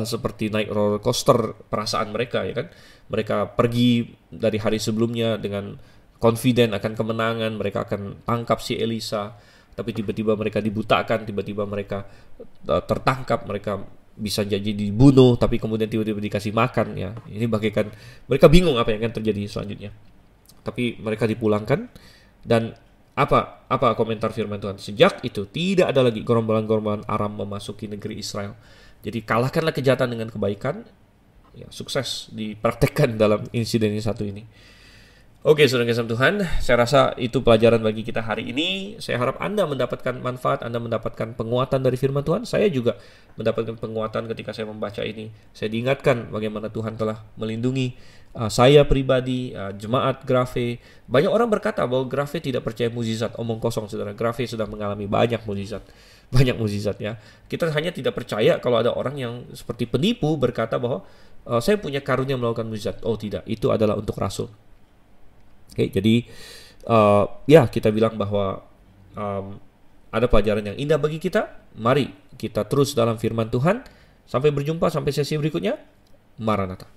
seperti naik roller coaster perasaan mereka, ya kan? Mereka pergi dari hari sebelumnya dengan confident akan kemenangan, mereka akan tangkap si Elisa, tapi tiba-tiba mereka dibutakan, tiba-tiba mereka tertangkap, mereka bisa jadi dibunuh, tapi kemudian tiba-tiba dikasih makan ya. Ini bagaikan mereka bingung apa yang akan terjadi selanjutnya. Tapi mereka dipulangkan, dan apa komentar firman Tuhan? Sejak itu tidak ada lagi gerombolan-gerombolan Aram memasuki negeri Israel. Jadi kalahkanlah kejahatan dengan kebaikan. Ya, sukses dipraktekkan dalam insiden yang satu ini. Oke, saudara kasih Tuhan, saya rasa itu pelajaran bagi kita hari ini. Saya harap Anda mendapatkan manfaat, Anda mendapatkan penguatan dari firman Tuhan. Saya juga mendapatkan penguatan ketika saya membaca ini. Saya diingatkan bagaimana Tuhan telah melindungi saya pribadi, jemaat Grafe. Banyak orang berkata bahwa Grafe tidak percaya mukjizat. Omong kosong, saudara. Grafe sudah mengalami banyak mukjizat. Banyak mukjizat ya. Kita hanya tidak percaya kalau ada orang yang seperti penipu berkata bahwa saya punya karunia melakukan mukjizat. Oh tidak, itu adalah untuk rasul. Oke, jadi ya kita bilang bahwa ada pelajaran yang indah bagi kita. Mari kita terus dalam firman Tuhan. Sampai berjumpa, sampai sesi berikutnya. Maranatha.